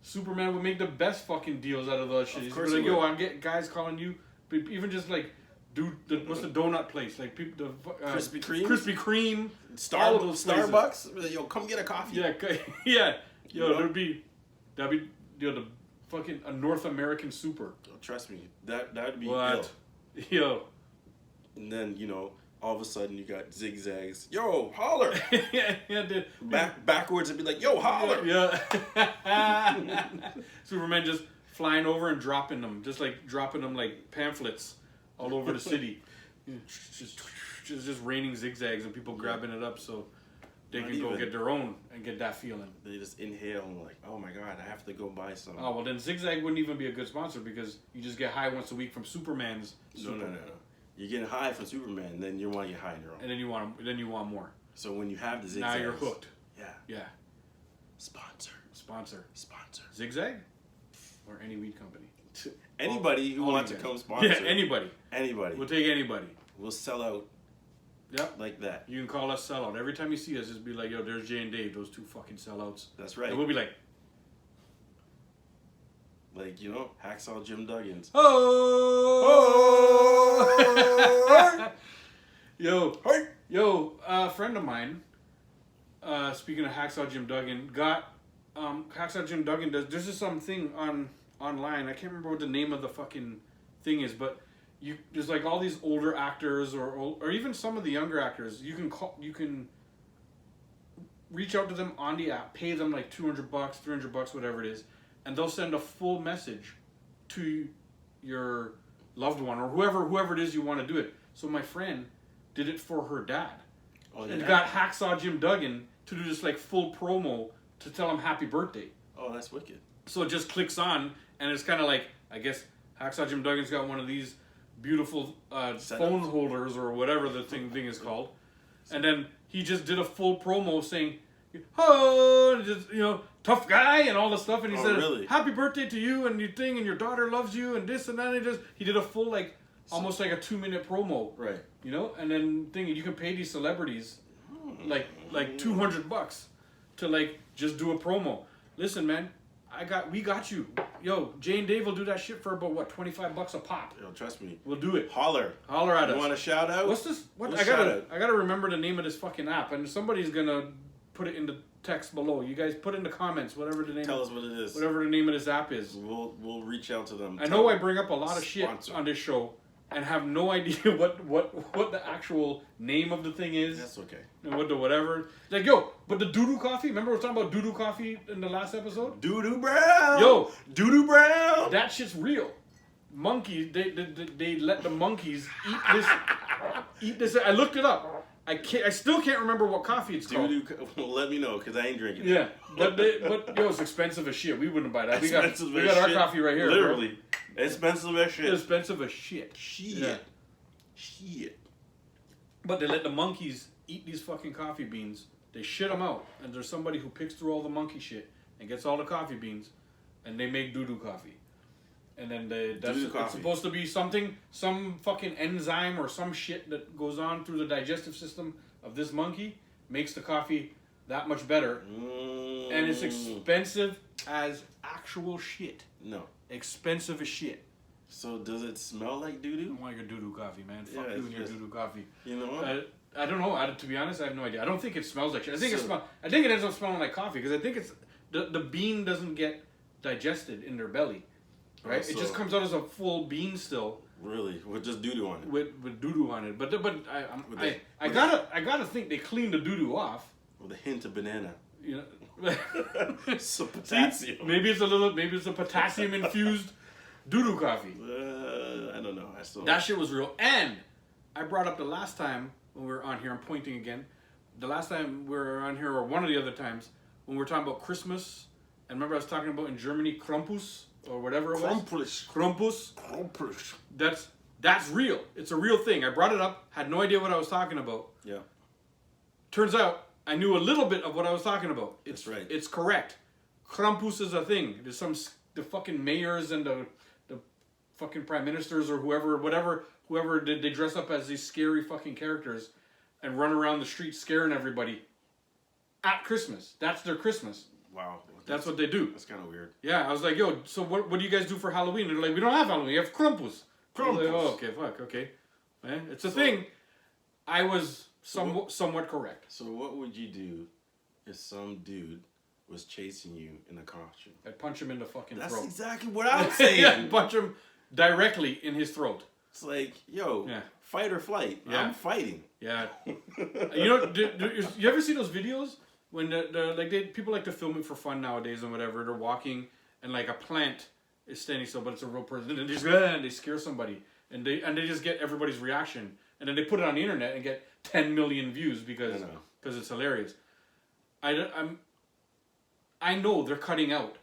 Superman would make the best fucking deals out of those shit. He'd be like, yo, I'm getting guys calling you, even just like. Dude, what's the donut place? Like people, Krispy Kreme, Starbucks. Yo, come get a coffee. Yeah. Yo, that'd be the fucking a North American super. Oh, trust me, that'd be what? Ill. Yo. And then all of a sudden you got zigzags. Yo, holler. Dude. Backwards it'd be like, yo, holler. Yeah. Superman just flying over and dropping them like pamphlets. All over the city, just raining zigzags and people grabbing it up so they can go get their own and get that feeling. They just inhale and like, oh my god, I have to go buy some. Oh well, then Zigzag wouldn't even be a good sponsor because you just get high once a week from Superman's. No. You're getting high from Superman, then you want to get high on your own. And then you want more. So when you have the zigzags, now you're hooked. Yeah. Sponsor. Zigzag, or any weed company. Anybody who wants to come sponsor. Yeah, anybody. We'll take anybody. We'll sell out. Yep. Like that. You can call us sellout. Every time you see us, just be like, yo, there's Jay and Dave, those two fucking sellouts. That's right. And we'll be like, Hacksaw Jim Duggins. Oh! Yo, a friend of mine, speaking of Hacksaw Jim Duggan, Hacksaw Jim Duggan there's just something online, I can't remember what the name of the fucking thing is, but there's like all these older actors or even some of the younger actors, you can reach out to them on the app, pay them like $200, $300, whatever it is, and they'll send a full message to your loved one or whoever it is you want to do it. So my friend did it for her dad. Oh, yeah. And got Hacksaw Jim Duggan to do this like full promo to tell him happy birthday. Oh, that's wicked. So it just clicks on, and it's kind of like, I guess Hacksaw Jim Duggan's got one of these beautiful phone holders or whatever the thing is called. And then he just did a full promo saying, oh, just, tough guy and all this stuff. And he said, really? Happy birthday to you and your thing, and your daughter loves you and this and that. And he did a full, like, almost like a 2-minute promo. Right. And then you can pay these celebrities like $200 to like just do a promo. Listen, man, we got you. Yo, Jay and Dave will do that shit for about what, $25 a pop. Yo, trust me. We'll do it. Holler at us. You want a shout out? What's this? I gotta remember the name of this fucking app, and somebody's gonna put it in the text below. You guys put in the comments whatever the name. Tell us what it is. Whatever the name of this app is. We'll reach out to them. I know I bring up a lot of shit on this show, and have no idea what the actual name of the thing is. That's okay. And whatever. Like, but the doo-doo coffee, remember we were talking about doo-doo coffee in the last episode? Doo-doo brown! Doo-doo brown! That shit's real. Monkeys, they let the monkeys eat this. I looked it up. I still can't remember what coffee it's called. Let me know, because I ain't drinking it. Yeah, but it's expensive as shit. We wouldn't buy that. We got our coffee right here. Literally. Bro. Expensive as shit. Expensive as shit. Shit. But they let the monkeys eat these fucking coffee beans. They shit them out. And there's somebody who picks through all the monkey shit and gets all the coffee beans. And they make doo-doo coffee. And then it's supposed to be some fucking enzyme or some shit that goes on through the digestive system of this monkey makes the coffee that much better. And it's expensive as actual shit. No. Expensive as shit. So does it smell like doo-doo? I want your doo-doo coffee, man. Fuck you and your doo-doo coffee. You know what? I don't know. To be honest, I have no idea. I don't think it smells like shit. I think it ends up smelling like coffee, because I think it's the bean doesn't get digested in their belly. Right, it just comes out as a full bean still. Really, with just doo doo on it. With doo doo on it, but I gotta think they cleaned the doo doo off with a hint of banana. Some potassium. See, maybe it's a potassium infused doo doo coffee. I don't know. That shit was real. And I brought up the last time when we were on here. I'm pointing again. The last time we were on here, or one of the other times when we were talking about Christmas. And remember, I was talking about in Germany, Krampus. Or whatever it was. Krampus. That's real. It's a real thing. I brought it up, had no idea what I was talking about. Yeah. Turns out I knew a little bit of what I was talking about. That's right. It's correct. Krampus is a thing. There's the fucking mayors and the fucking prime ministers or whoever they dress up as these scary fucking characters and run around the street scaring everybody at Christmas. That's their Christmas. Wow. That's what they do. That's kind of weird. Yeah, I was like, yo, so what do you guys do for Halloween? And they're like, we don't have Halloween. We have Krampus. Like, oh, okay, fuck, okay. It's a thing. I was somewhat correct. So what would you do if some dude was chasing you in a costume? I'd punch him in the fucking throat. That's exactly what I'm saying. Yeah, punch him directly in his throat. It's like, yo, fight or flight. Yeah. I'm fighting. Yeah. You ever see those videos? When people like to film it for fun nowadays and whatever. They're walking and like a plant is standing still, but it's a real person. And they scare somebody, and they just get everybody's reaction, and then they put it on the internet and get 10 million views because it's hilarious. I know they're cutting out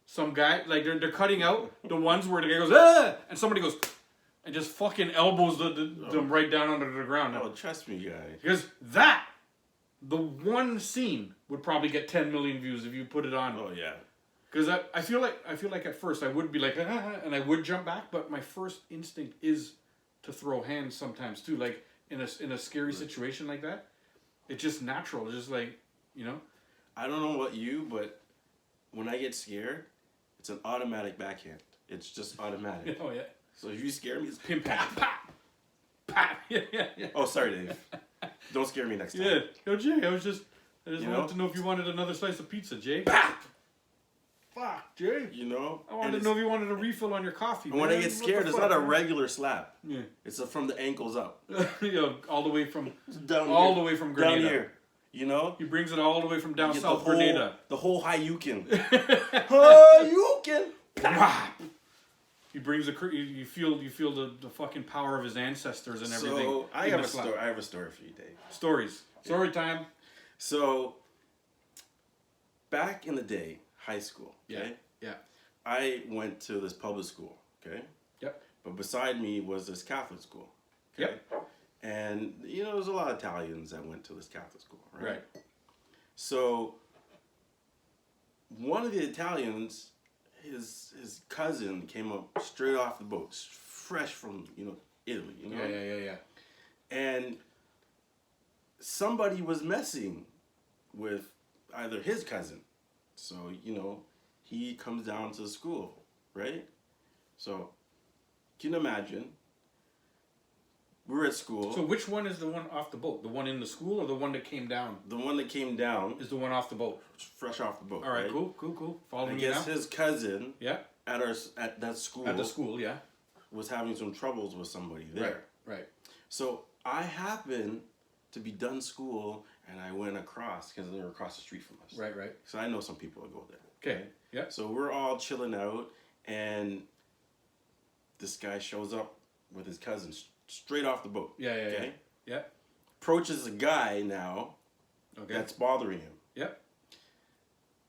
some guy, like they're cutting out the ones where the guy goes and somebody goes and just fucking elbows them right down under the ground. Oh, trust me, guy. Because the one scene would probably get 10 million views if you put it on. Oh yeah. Because I feel like at first I would be like, and I would jump back, but my first instinct is to throw hands sometimes too, like in a scary situation like that. It's just natural. It's just like, I don't know about you, but when I get scared, it's an automatic backhand. It's just automatic. Oh yeah. So if you scare me, it's pim pam. Pap. Yeah. Oh, sorry, Dave. Don't scare me next time. Yeah. Yo, Jay, I just You wanted know? to know if you wanted another slice of pizza, Jay. Pap! Fuck, Jay. You know? I wanted to know if you wanted a refill on your coffee. And when I man. get What scared, the it's fuck, not a man? regular slap. Yeah. It's from the ankles up. Yo, all the way from Down all here. the way from Grenada. Down here. You know? He brings it all the way from down You get south Grenada. The whole Hayukin. Hayukin! He brings you feel the fucking power of his ancestors and everything. So I have a story. I have a story for you, Dave. Stories. Story time. So back in the day, high school. Okay? Yeah. I went to this public school. Okay. Yep. But beside me was this Catholic school. Okay? Yep. And there was a lot of Italians that went to this Catholic school, right? Right. So one of the Italians, his cousin came up straight off the boat, fresh from Italy, Yeah. and somebody was messing with either his cousin, so he comes down to the school, right? So can you imagine? We're at school. So which one is the one off the boat? The one in the school or the one that came down? The one that came down Is the one off the boat. fresh off the boat. All right, cool. I Following you guess now? his cousin Yeah. at that school At the school, yeah. was having some troubles with somebody there. Right. So I happened to be done school and I went across because they were across the street from us. Right. So I know some people that go there. Okay. Yeah. So we're all chilling out and this guy shows up with his cousin straight off the boat. Yeah. Approaches a guy now Okay. that's bothering him. Yep.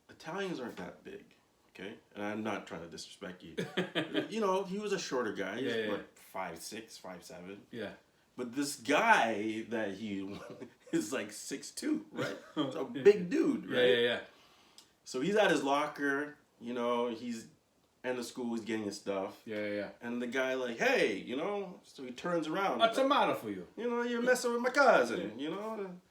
Italians aren't that big, okay? And I'm not trying to disrespect you. He was a shorter guy. He's Yeah. 5'6", 5'7". Yeah. But this guy that he is like 6'2", right? It's a big dude, right? Yeah. So he's at his locker, he's in the school, he's getting his stuff. Yeah. And the guy like, hey, so he turns around. What's the matter for you? You're messing with my cousin,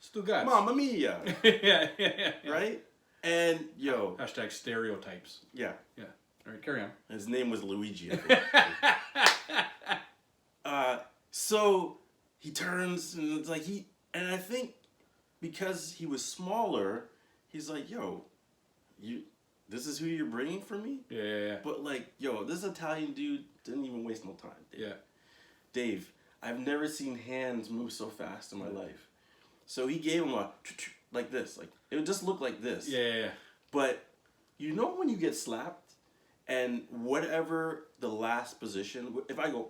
Stu guys. Mamma mia, yeah. right? And, Hashtag stereotypes. yeah. Yeah. All right, carry on. His name was Luigi, I think. So he turns and it's like and I think because he was smaller, he's like, yo, this is who you're bringing for me? Yeah. But this Italian dude didn't even waste no time. Dave. Yeah. Dave, I've never seen hands move so fast in my life. So he gave him a like this, like it would just look like this. Yeah. But when you get slapped and whatever the last position, if I go,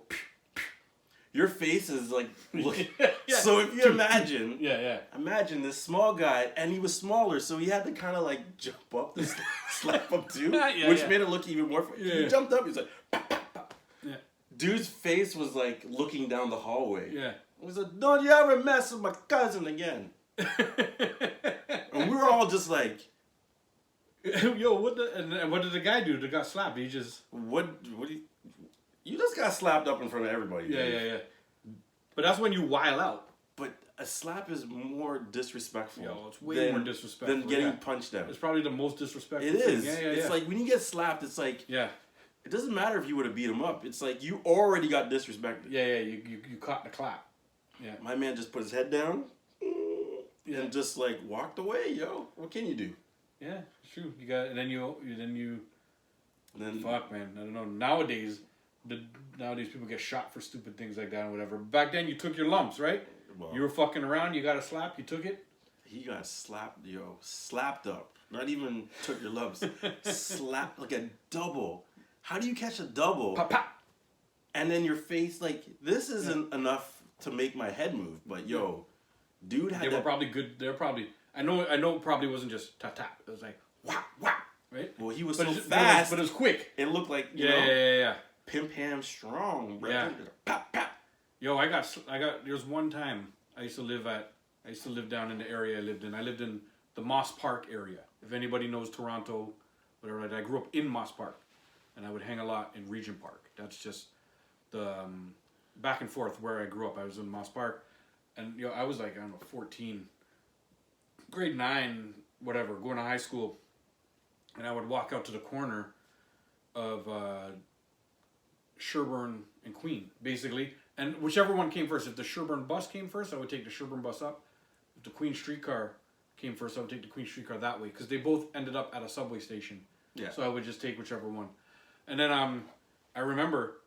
your face is like, looking. Yeah. So if you imagine, Yeah. imagine this small guy, and he was smaller, so he had to kind of like jump up to slap him too, which made it look even more. He jumped up, he's like, pop, pop, pop. Yeah. Dude's face was like looking down the hallway. Yeah. He was like, don't you ever mess with my cousin again. And we were all just like, Yo, and what did the guy do that got slapped? He just... what do you just got slapped up in front of everybody. Yeah. But that's when you while out. But a slap is more disrespectful. Yo, it's way more disrespectful. Than getting punched out. It's probably the most disrespectful It is. thing. Yeah. It's like when you get slapped, it's like, Yeah. it doesn't matter if you would have beat him up. It's like you already got disrespected. Yeah. You caught the clap. Yeah. My man just put his head down and just like walked away, yo. What can you do? Yeah, it's true. You got, and then you. Then Fuck, man. I don't know. Nowadays people get shot for stupid things like that and whatever. Back then, you took your lumps, right? well, You were fucking around. You got a slap. You took it. he got slapped up. Not even took your lumps. Slapped like a double. How do you catch a double? Pop, pop. And then your face, like, this isn't enough to make my head move. But dude had They were probably good. They're probably. I know. It probably wasn't just tap tap. It was like whap whap. Right. Well, he was But so it's- fast. But it was quick. It looked like Yeah. pimp ham strong, bro. Yeah. Pop, pop. Yo, I got. There's one time I used to live down in the area I lived in. I lived in the Moss Park area. If anybody knows Toronto, whatever. I grew up in Moss Park, and I would hang a lot in Regent Park. That's just the back and forth where I grew up. I was in Moss Park, and I was like, I don't know, 14, grade 9, whatever, going to high school, and I would walk out to the corner of Sherbourne and Queen, basically And whichever one came first. If the Sherburne bus came first, I would take the Sherburne bus up. If the Queen streetcar came first, I would take the Queen streetcar that way. Because they both ended up at a subway station. Yeah. So I would just take whichever one. And then I remember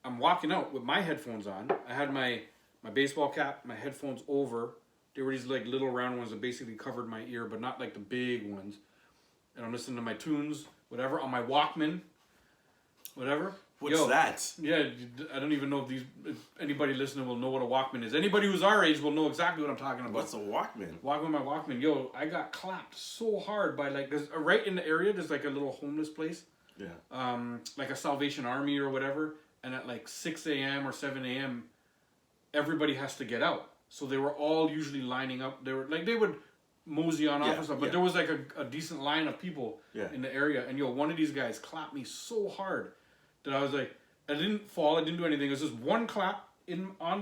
I'm walking out with my headphones on. I had my baseball cap, my headphones over. They were these like little round ones that basically covered my ear, but not like the big ones. And I'm listening to my tunes, whatever, on my Walkman, whatever. What's that? Yeah, I don't even know if anybody listening will know what a Walkman is. Anybody who's our age will know exactly what I'm talking about. What's a Walkman? Walking with my Walkman. Yo, I got clapped so hard by like, there's right in the area, there's like a little homeless place. Yeah. Like a Salvation Army or whatever. And at like 6 a.m. or 7 a.m., everybody has to get out. So they were all usually lining up. They would mosey on off and stuff, but there was like a decent line of people in the area. And one of these guys clapped me so hard that I was like, I didn't fall, I didn't do anything. It was just one clap on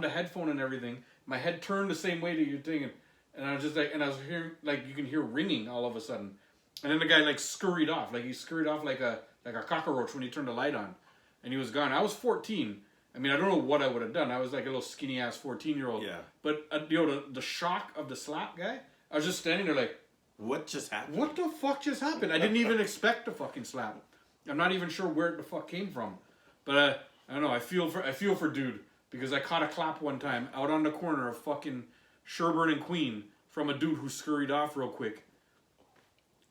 the headphone and everything. My head turned the same way to your thing, and I was just like, and I was hearing like you can hear ringing all of a sudden, and then the guy like scurried off, like a cockroach when he turned the light on, and he was gone. I was 14. I mean, I don't know what I would have done. I was like a little skinny ass 14-year-old. Yeah. But the shock of the slap guy, I was just standing there like, what just happened? What the fuck just happened? I didn't even expect the fucking slap. I'm not even sure where the fuck came from. But I don't know. I feel for dude because I caught a clap one time out on the corner of fucking Sherburne and Queen from a dude who scurried off real quick.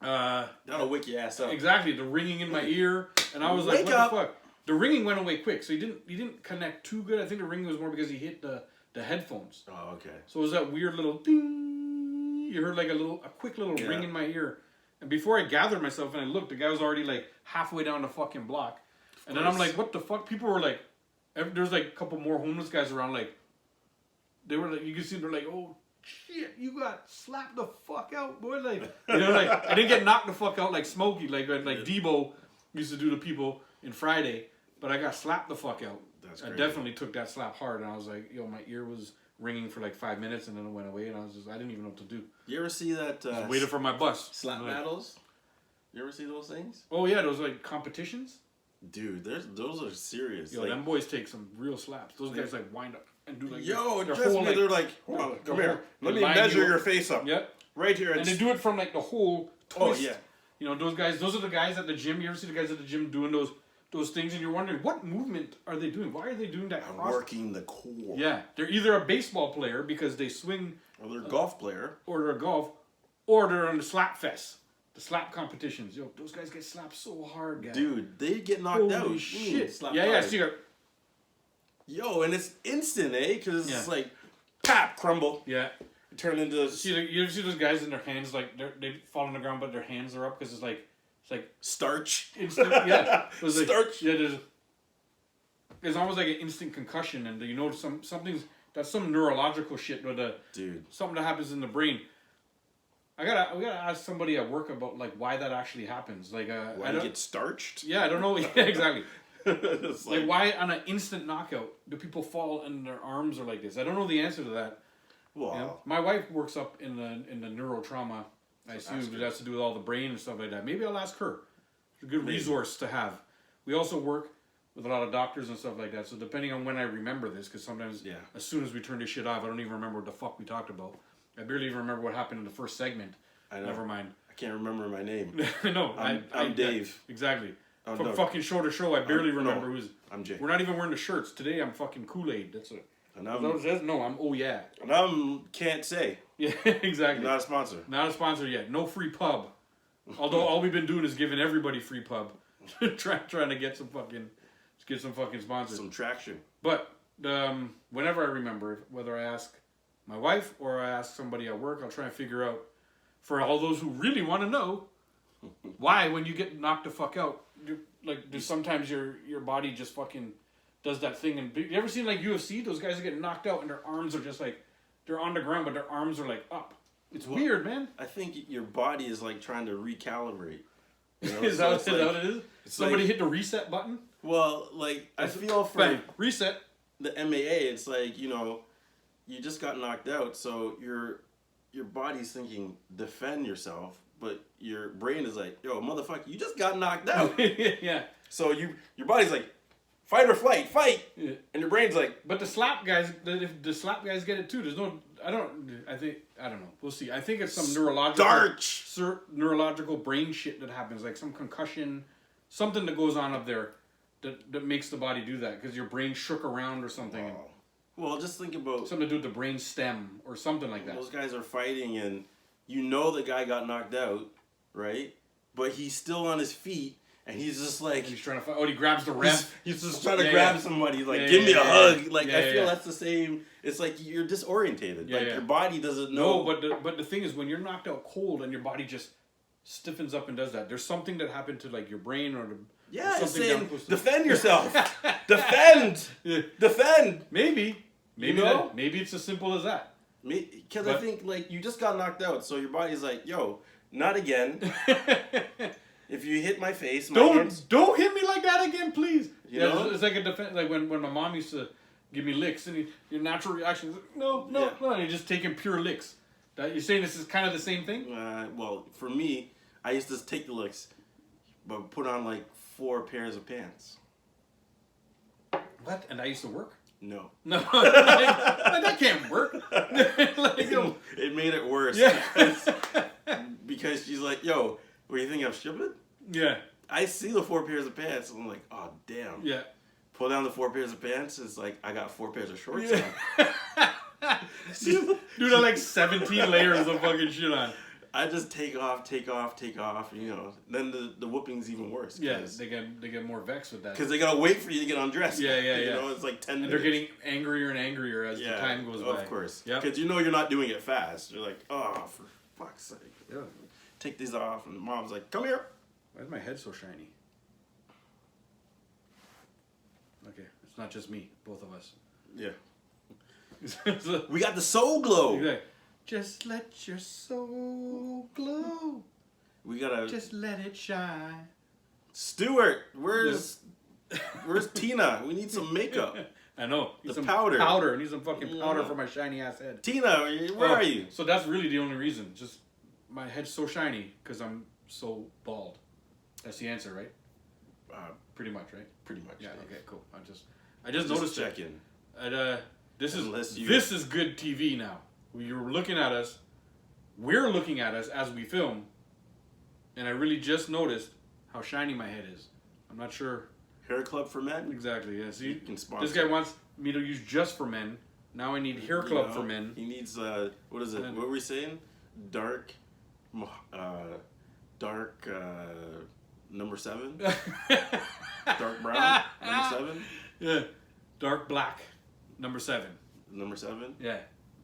That'll wake your ass up. Exactly. The ringing in my ear, and I was like, what the fuck? The ringing went away quick, so he didn't connect too good. I think the ringing was more because he hit the headphones. Oh, okay. So it was that weird little ding. You heard like a quick little ring in my ear. And before I gathered myself and I looked, the guy was already like halfway down the fucking block. And then I'm like, what the fuck? People were like, there's like a couple more homeless guys around. Like, they were like, you can see they're like, oh shit, you got slapped the fuck out, boy. Like, like I didn't get knocked the fuck out like Smokey, like Debo used to do to people in Friday. But I got slapped the fuck out. That's I crazy. definitely took that slap hard, and I was like, my ear was ringing for like 5 minutes, and then it went away, and I didn't even know what to do. You ever see that? Waited for my bus. Slap battles. You ever see those things? Oh yeah, those like competitions. Dude, those are serious. Yo, them boys take some real slaps. Those guys like wind up and do like. Yo, their trust whole, me, they're like, hold on, come here. Let me measure your face up. Yep. Right here. And they do it from like the whole twist. Oh yeah. Those guys. Those are the guys at the gym. You ever see the guys at the gym doing those things, and you're wondering what movement are they doing? Why are they doing that? Working the core. Yeah, they're either a baseball player because they swing, or they're a golf player, or they're a golf, or they're on the slap fest, the slap competitions. Yo, those guys get slapped so hard, guys. Dude, they get knocked out. Holy shit! Slapped Yeah, hard. see, yo, and it's instant, eh? Because it's like, pap, crumble. Yeah. Turn into. You ever see those guys in their hands like they fall on the ground, but their hands are up because it's like starch. Instant, yeah. It Starch. Yeah, there's almost like an instant concussion, and that's some neurological shit, but dude, something that happens in the brain. We gotta ask somebody at work about like why that actually happens. Like, why you get starched? Yeah, I don't know. Yeah, exactly. It's like why on an instant knockout do people fall and their arms are like this? I don't know the answer to that. Well, my wife works up in the neurotrauma ICU, but that's to do with all the brain and stuff like that. Maybe I'll ask her. It's a good resource to have. We also work with a lot of doctors and stuff like that. So depending on when I remember this, because sometimes as soon as we turn this shit off, I don't even remember what the fuck we talked about. I barely even remember what happened in the first segment. I know. Never mind. I can't remember my name. No, I'm Dave. Exactly. Oh, From no. fucking show to show, I barely remember who's. I'm Jay. We're not even wearing the shirts today. I'm fucking Kool-aid. That's it. And No, I'm oh yeah. And I'm can't say. Yeah, exactly. Not a sponsor. Not a sponsor yet. No free pub. Although all we've been doing is giving everybody free pub, trying to get some fucking sponsors. Some traction. But whenever I remember, whether I ask my wife or I ask somebody at work, I'll try and figure out. For all those who really want to know, why when you get knocked the fuck out, sometimes your body just fucking does that thing. And you ever seen like UFC? Those guys that get knocked out and their arms are just like they're on the ground, but their arms are like up. It's weird, man. I think your body is like trying to recalibrate. You know? Is that what it is? Somebody hit the reset button? Well, like I feel for bang, reset. The MAA, it's like, you just got knocked out, so your body's thinking defend yourself, but your brain is like, yo, motherfucker, you just got knocked out. Yeah. So your body's like, fight or flight, fight, Yeah. and your brain's like, But the slap guys, the slap guys get it too. There's no, I don't know. We'll see. I think it's some neurological brain shit that happens, like some concussion, something that goes on up there that makes the body do that because your brain shook around or something. wow. Well, just think about Something to do with the brain stem or something like that. those guys are fighting, and you know the guy got knocked out, right? But he's still on his feet, and he's just like He's trying to fight. Oh, he grabs the ref. he's just trying to grab somebody, like Yeah, give me a hug. Like Yeah, I feel yeah. that's the same. It's like you're disorientated. Yeah, like yeah. your body doesn't know. No, but the thing is, when you're knocked out cold and your body just stiffens up and does that, there's something that happened to like your brain or yeah, it's something saying down close to- defend yourself, defend, Yeah. defend. Maybe You know? maybe it's as simple as that. Because I think like you just got knocked out, so your body's like, yo, not again. If you hit my face, my hands. Don't hit me like that again, please. You know? It's like a defense. Like when my mom used to give me licks, and your natural reaction is like, no, and you're just taking pure licks. You're saying this is kind of the same thing? Well, for me, I used to take the licks, but put on like 4 pairs of pants. What? And that used to work? No. No, like, that can't work. Like, you know, It made it worse. Yeah. Because she's like, yo, what do you think I'm stupid? yeah, I see the 4 pairs of pants, and I'm like, oh, damn. yeah. Pull down the 4 pairs of pants, it's like, I got 4 pairs of shorts Yeah. on. Dude, I like 17 layers of fucking shit on. I just take off, you know. Then the whooping's even worse. Yeah, they get more vexed with that. Because they gotta wait for you to get undressed. Yeah, yeah, You yeah. know, it's like 10 And minutes. they're getting angrier and angrier as the time goes by. Of course. Yeah. Because you know you're not doing it fast. You're like, oh, for fuck's sake. Yeah. Take these off. And the mom's like, come here. Why is my head so shiny? Okay, it's not just me. Both of us. Yeah. So- We got the soul glow. Okay. Just let your soul glow. We gotta... Just let it shine. Stuart, where's Tina? We need some makeup. I know. Need The some powder. Powder. I need some fucking powder Yeah. for my shiny ass head. Tina, where are you? So that's really the only reason. Just my head's so shiny because I'm so bald. That's the answer, right? Pretty much, right? Pretty much. Yeah. Dave. Okay. Cool. I just noticed it. checking. And, this Unless is good TV now. You're looking at us. We're looking at us as we film, and I really just noticed how shiny my head is. I'm not sure Hair Club for Men? exactly. Yeah, see, You can sponsor. this guy wants me to use just for men. Now I need hair club for men. He needs, what is it? And- What were we saying? Dark, number 7? Dark brown, number 7? Yeah, dark black, number 7. Number 7? Yeah.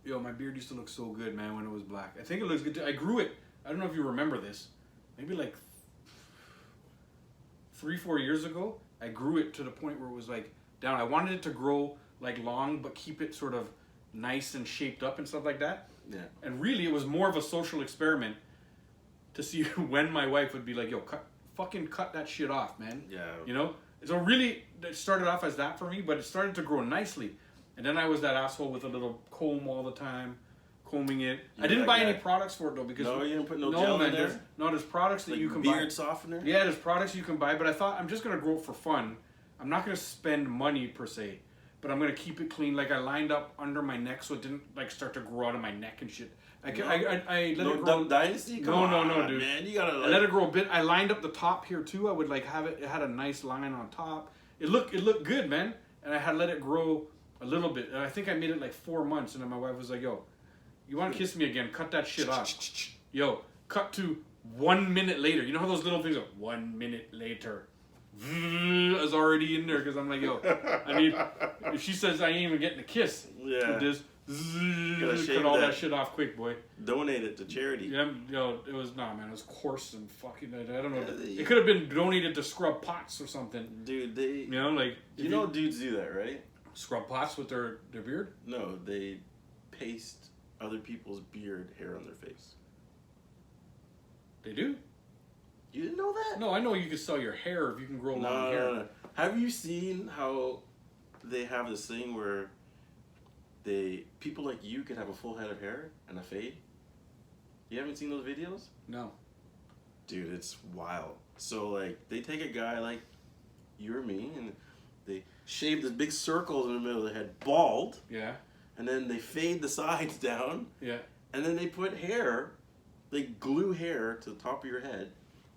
Yo, my beard used to look so good, man, when it was black. I think it looks good. I grew it. I don't know if you remember this. Maybe like 3-4 years ago, I grew it to the point where it was like down. I wanted it to grow like long, but keep it sort of nice and shaped up and stuff like that. Yeah. And really, it was more of a social experiment to see when my wife would be like, yo, fucking cut that shit off, man. Yeah. You know? So really, it started off as that for me, but it started to grow nicely. And then I was that asshole with a little comb all the time, combing it. I didn't buy any products for it, though, because... No, you didn't put no gel in there? There's products that Like you can beard buy. softener? Yeah, there's products you can buy, but I thought I'm just going to grow it for fun. I'm not going to spend money, per se, but I'm going to keep it clean. Like, I lined up under my neck so it didn't, like, start to grow out of my neck and shit. I let it grow... Dynasty? Come No, on, dude. Man, you gotta, I let it grow a bit. I lined up the top here too. I would like have it. It had a nice line on top. It looked good, man. And I had let it grow a little bit. And I think I made it like 4 months. And then my wife was like, "Yo, you want to kiss me again? Cut that shit off." Yo, cut to 1 minute later. You know how those little things are? 1 minute later. Is already in there because I'm like, yo, I mean, if she says I ain't even getting a kiss Yeah. with this, shave cut all that. that shit off quick, boy. Donate it to charity. Yeah, yo, it was man. It was coarse and fucking. I don't know. Yeah, It could have been donated to scrub pots or something. Dude, they... You know, like You know dudes do that, right? scrub pots with their beard. No, they paste other people's beard hair on their face. They do. You didn't know that? No, I know you can sell your hair if you can grow long hair. No. Have you seen how they have this thing where people like you could have a full head of hair and a fade? You haven't seen those videos? No. Dude, it's wild. So like they take a guy like you or me and They shave the big circles in the middle of the head, bald. Yeah. And then they fade the sides down. Yeah. And then they put hair, they glue hair to the top of your head,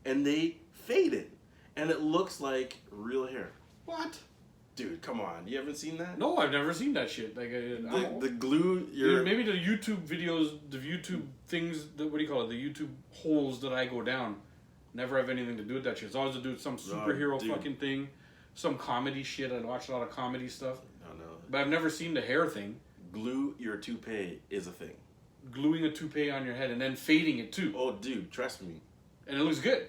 and they fade it. And it looks like real hair. What? Dude, come on. You haven't seen that? No, I've never seen that shit. Like the glue, maybe the YouTube videos, the YouTube things, what do you call it? The YouTube holes that I go down never have anything to do with that shit. It's always to do with some superhero fucking thing, some comedy shit. I watch a lot of comedy stuff. No. But I've never seen the hair thing. Glue your toupee is a thing. Gluing a toupee on your head and then fading it too. Oh, dude, trust me. And it looks good.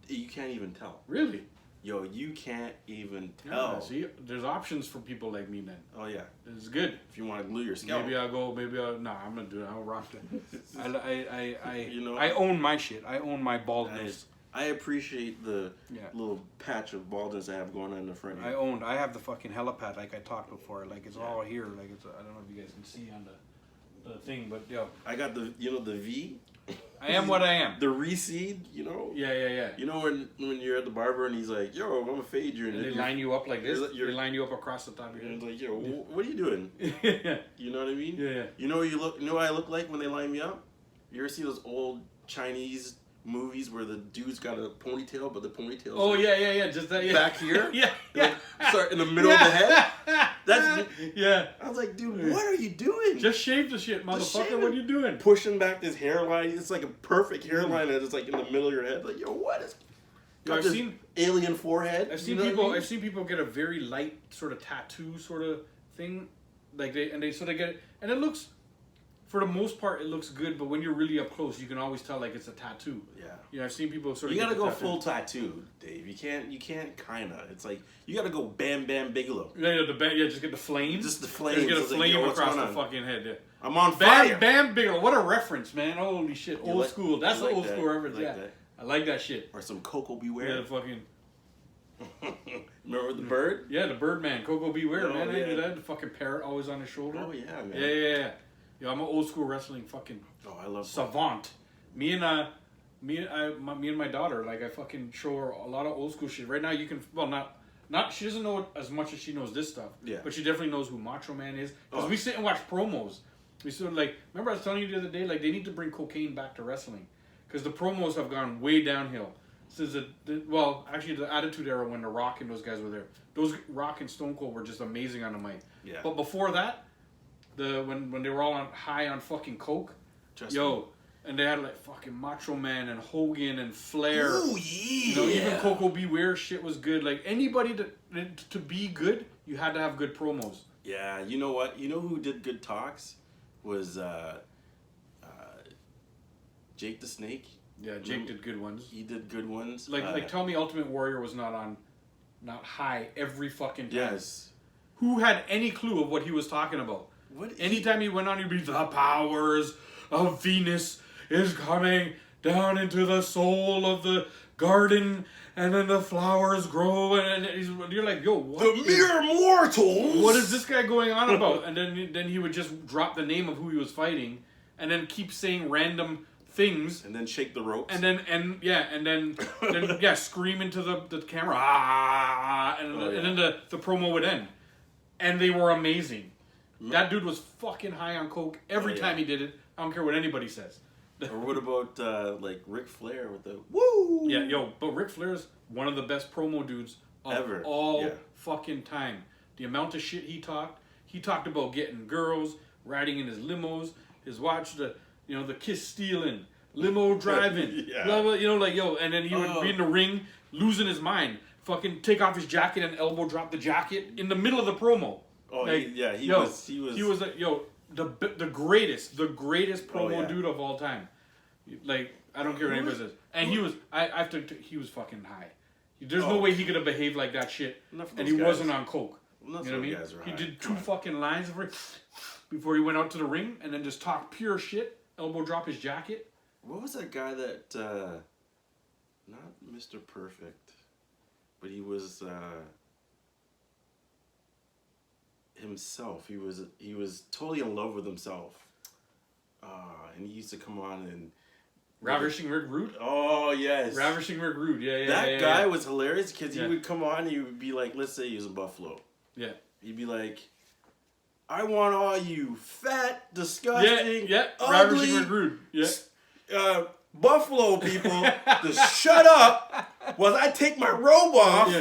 You can't even tell. Really? Yo, you can't even tell. Yeah, see, there's options for people like me then. Oh, yeah. It's good. If you want to glue your scalp. Maybe I'm gonna do it. I'll rock it. You know, I own my shit. I own my baldness. I appreciate the little patch of baldness I have going on in the front. I have the fucking helipad like I talked before. Like it's all here. Like it's, I don't know if you guys can see on the thing, but yo. I got the V. I am what I am. The reseed, you know? Yeah. You know when you're at the barber and he's like, yo, I'm gonna fade you. And they line you up like this. They line you up across the top of your head. And it's like, yo, what are you doing? Yeah. You know what I mean? Yeah. You know what I look like when they line me up? You ever see those old Chinese movies where the dude's got a ponytail, but the ponytail's yeah. Just that, back here? Yeah. Like, start in the middle of the head? That's yeah. I was like, dude, what are you doing? Just shave the shit, motherfucker. What are you doing? Pushing back this hairline. It's like a perfect hairline that is like in the middle of your head. Like, yo, what is? I've seen alien forehead. I've seen people. I've seen people get a very light sort of tattoo sort of thing, like they sort of get it, and it looks, for the most part, it looks good. But when you're really up close, you can always tell like it's a tattoo. Yeah. You know, I've seen people sort of. You gotta go full tattoo, Dave. You can't kinda. It's like you gotta go Bam Bam Bigelow. Yeah, just get the flame. Just the flame. Just get a flame like, across the fucking head. Yeah. I'm on fire. Bam Bigelow. What a reference, man! Holy shit, old school. That's the old school reference. Yeah, I like that shit. Or some Coco Beware. Yeah, the fucking. Remember the bird? Yeah, the Birdman, Coco Beware, man. Yeah. I knew that. The fucking parrot always on his shoulder. Oh yeah, man. Yeah. Yo, I'm an old school wrestling fucking I love savant. Me and my daughter, like I fucking show her a lot of old school shit. Right now, you can not she doesn't know as much as she knows this stuff. Yeah. But she definitely knows who Macho Man is because we sit and watch promos. We sort of like remember I was telling you the other day, like they need to bring cocaine back to wrestling because the promos have gone way downhill. Since actually the Attitude Era when The Rock and those guys were there. Those Rock and Stone Cold were just amazing on the mic. Yeah. But before that, when they were all high on fucking coke, and they had like fucking Macho Man and Hogan and Flair. Oh yeah. You know, even Coco Beware shit was good. Like anybody to be good, you had to have good promos. Yeah, you know what? You know who did good talks was Jake the Snake. Yeah, Jake did good ones. He did good ones. Like tell me Ultimate Warrior was not high every fucking time. Yes. Who had any clue of what he was talking about? Anytime he went on, he'd be the powers of Venus is coming down into the soul of the garden, and then the flowers grow, and you're like, yo, what? The mere mortals. What is this guy going on about? And then he would just drop the name of who he was fighting, and then keep saying random things, and then shake the ropes, and then scream into the camera, and then the promo would end, and they were amazing. That dude was fucking high on coke every time he did it. I don't care what anybody says. Or what about like Ric Flair with the woo? Yeah, but Ric Flair's one of the best promo dudes of all fucking time. The amount of shit he talked about getting girls, riding in his limos, his watch, the kiss stealing, limo driving, blah blah. And then he would be in the ring losing his mind, fucking take off his jacket and elbow drop the jacket in the middle of the promo. Oh, like, he was the greatest promo dude of all time. Like, I don't care what anybody says. And he was fucking high. There's no way he could have behaved like that shit. And he wasn't on coke. You know what I mean? He did two fucking lines before he went out to the ring, and then just talk pure shit. Elbow drop his jacket. What was that guy that? Not Mr. Perfect, but he was. Himself. He was totally in love with himself, and he used to come on and Ravishing Rick Rude? Oh, yes. Ravishing Rick Rude, yeah. That guy was hilarious because he would come on and he would be like, let's say he was a buffalo. Yeah. He'd be like, I want all you fat, disgusting, ugly, Ravishing Rick Rude. Yeah. buffalo people to shut up while I take my robe off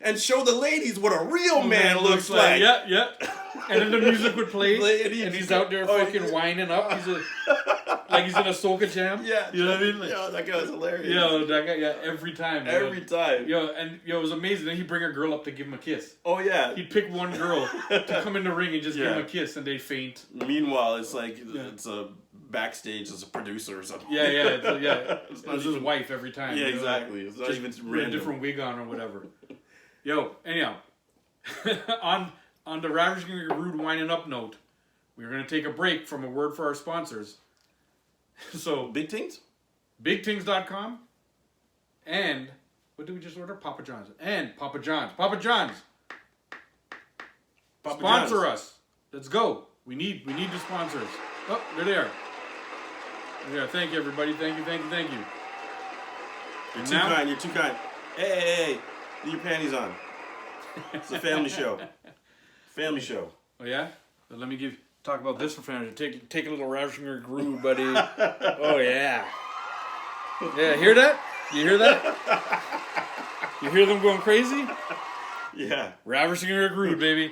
and show the ladies what a real man looks like. Yeah. And then the music would play, and he's out there fucking winding up. Like he's in a soca jam. Yeah. You know what I mean? Like, that guy was hilarious. That guy, every time. Every time. It was amazing. Then he'd bring a girl up to give him a kiss. Oh, yeah. He'd pick one girl to come in the ring and just give him a kiss, and they faint. Meanwhile, it's like, it's a backstage as a producer or something. It's his wife every time. Yeah, exactly. It's not even random. A different wig on or whatever. Anyhow, on the Ravishing Rude winding up note, we're going to take a break from a word for our sponsors. So, Big Things? BigThings.com and what did we just order? Papa John's. And Papa John's. Papa John's. Sponsor us. Let's go. We need the sponsors. Oh, they're there. Yeah, thank you, everybody. Thank you. You're too kind. Hey. Leave your panties on. It's a family show. Family show. Oh, yeah? Well, let me talk about this for family. Take a little Ravishing Rick Rude, buddy. Oh, yeah. Yeah, hear that? You hear that? You hear them going crazy? Yeah. Ravishing Rick Rude, baby.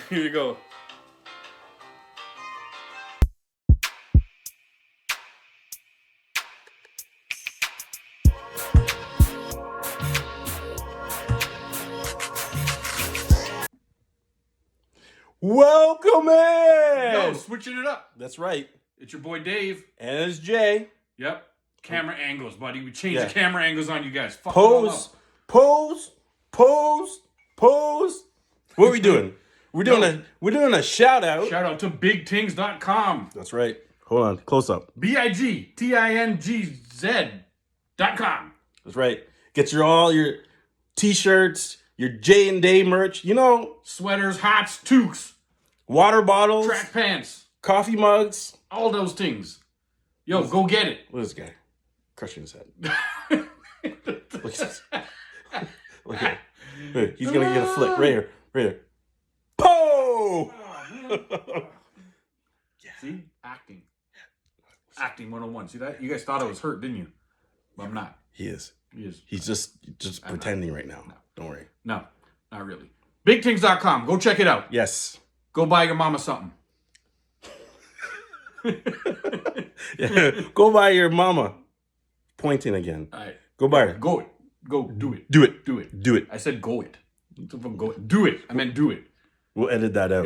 Here you go. Welcome in! Yo, switching it up. That's right. It's your boy Dave. And it's Jay. Yep. Camera angles, buddy. We changed the camera angles on you guys. Fuck Pose. What are we doing? We're doing a shout out. Shout out to BigThings.com. That's right. Hold on. Close up. BigThingz.com. That's right. Get all your t-shirts, your J and Day merch, sweaters, hats, toques, water bottles, track pants, coffee mugs, all those things. Yo, go get it. Look at this guy. Crushing his head. Look at this. Look at him. He's going to get a flick. Right here. Po! See? Acting. Acting 101. See that? You guys thought I was hurt, didn't you? But I'm not. He is. He's just pretending right now. No. Don't worry. No, not really. BigThings.com. Go check it out. Yes. Go buy your mama something. Go buy your mama. Pointing again. All right. Go buy her. Go it. Go do it. Do it. Do it. Do it. I said go it. Go it. Do it. I meant do it. We'll edit that out.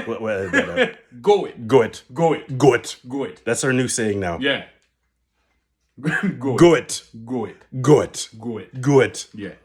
We'll edit that out. Go it. Go it. Go it. Go it. Go it. That's our new saying now. Yeah. Go it. Go it. Go it. Go it. Go it. Go it. Yeah.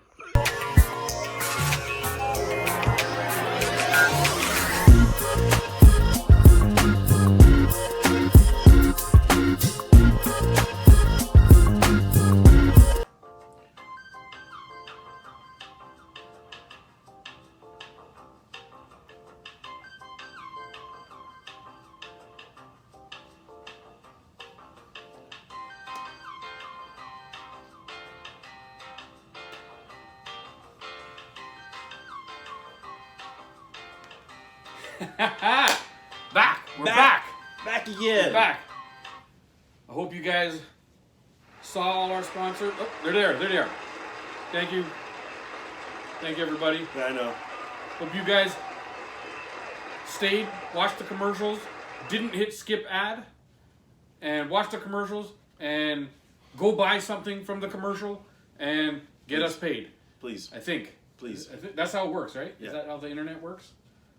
We're back. Back again. We're back. I hope you guys saw all our sponsors. Oh, they're there. Thank you. Thank you, everybody. Yeah, I know. Hope you guys stayed, watched the commercials, didn't hit skip ad, and watch the commercials, and go buy something from the commercial, and get us paid. Please. I think. Please. That's how it works, right? Yeah. Is that how the internet works?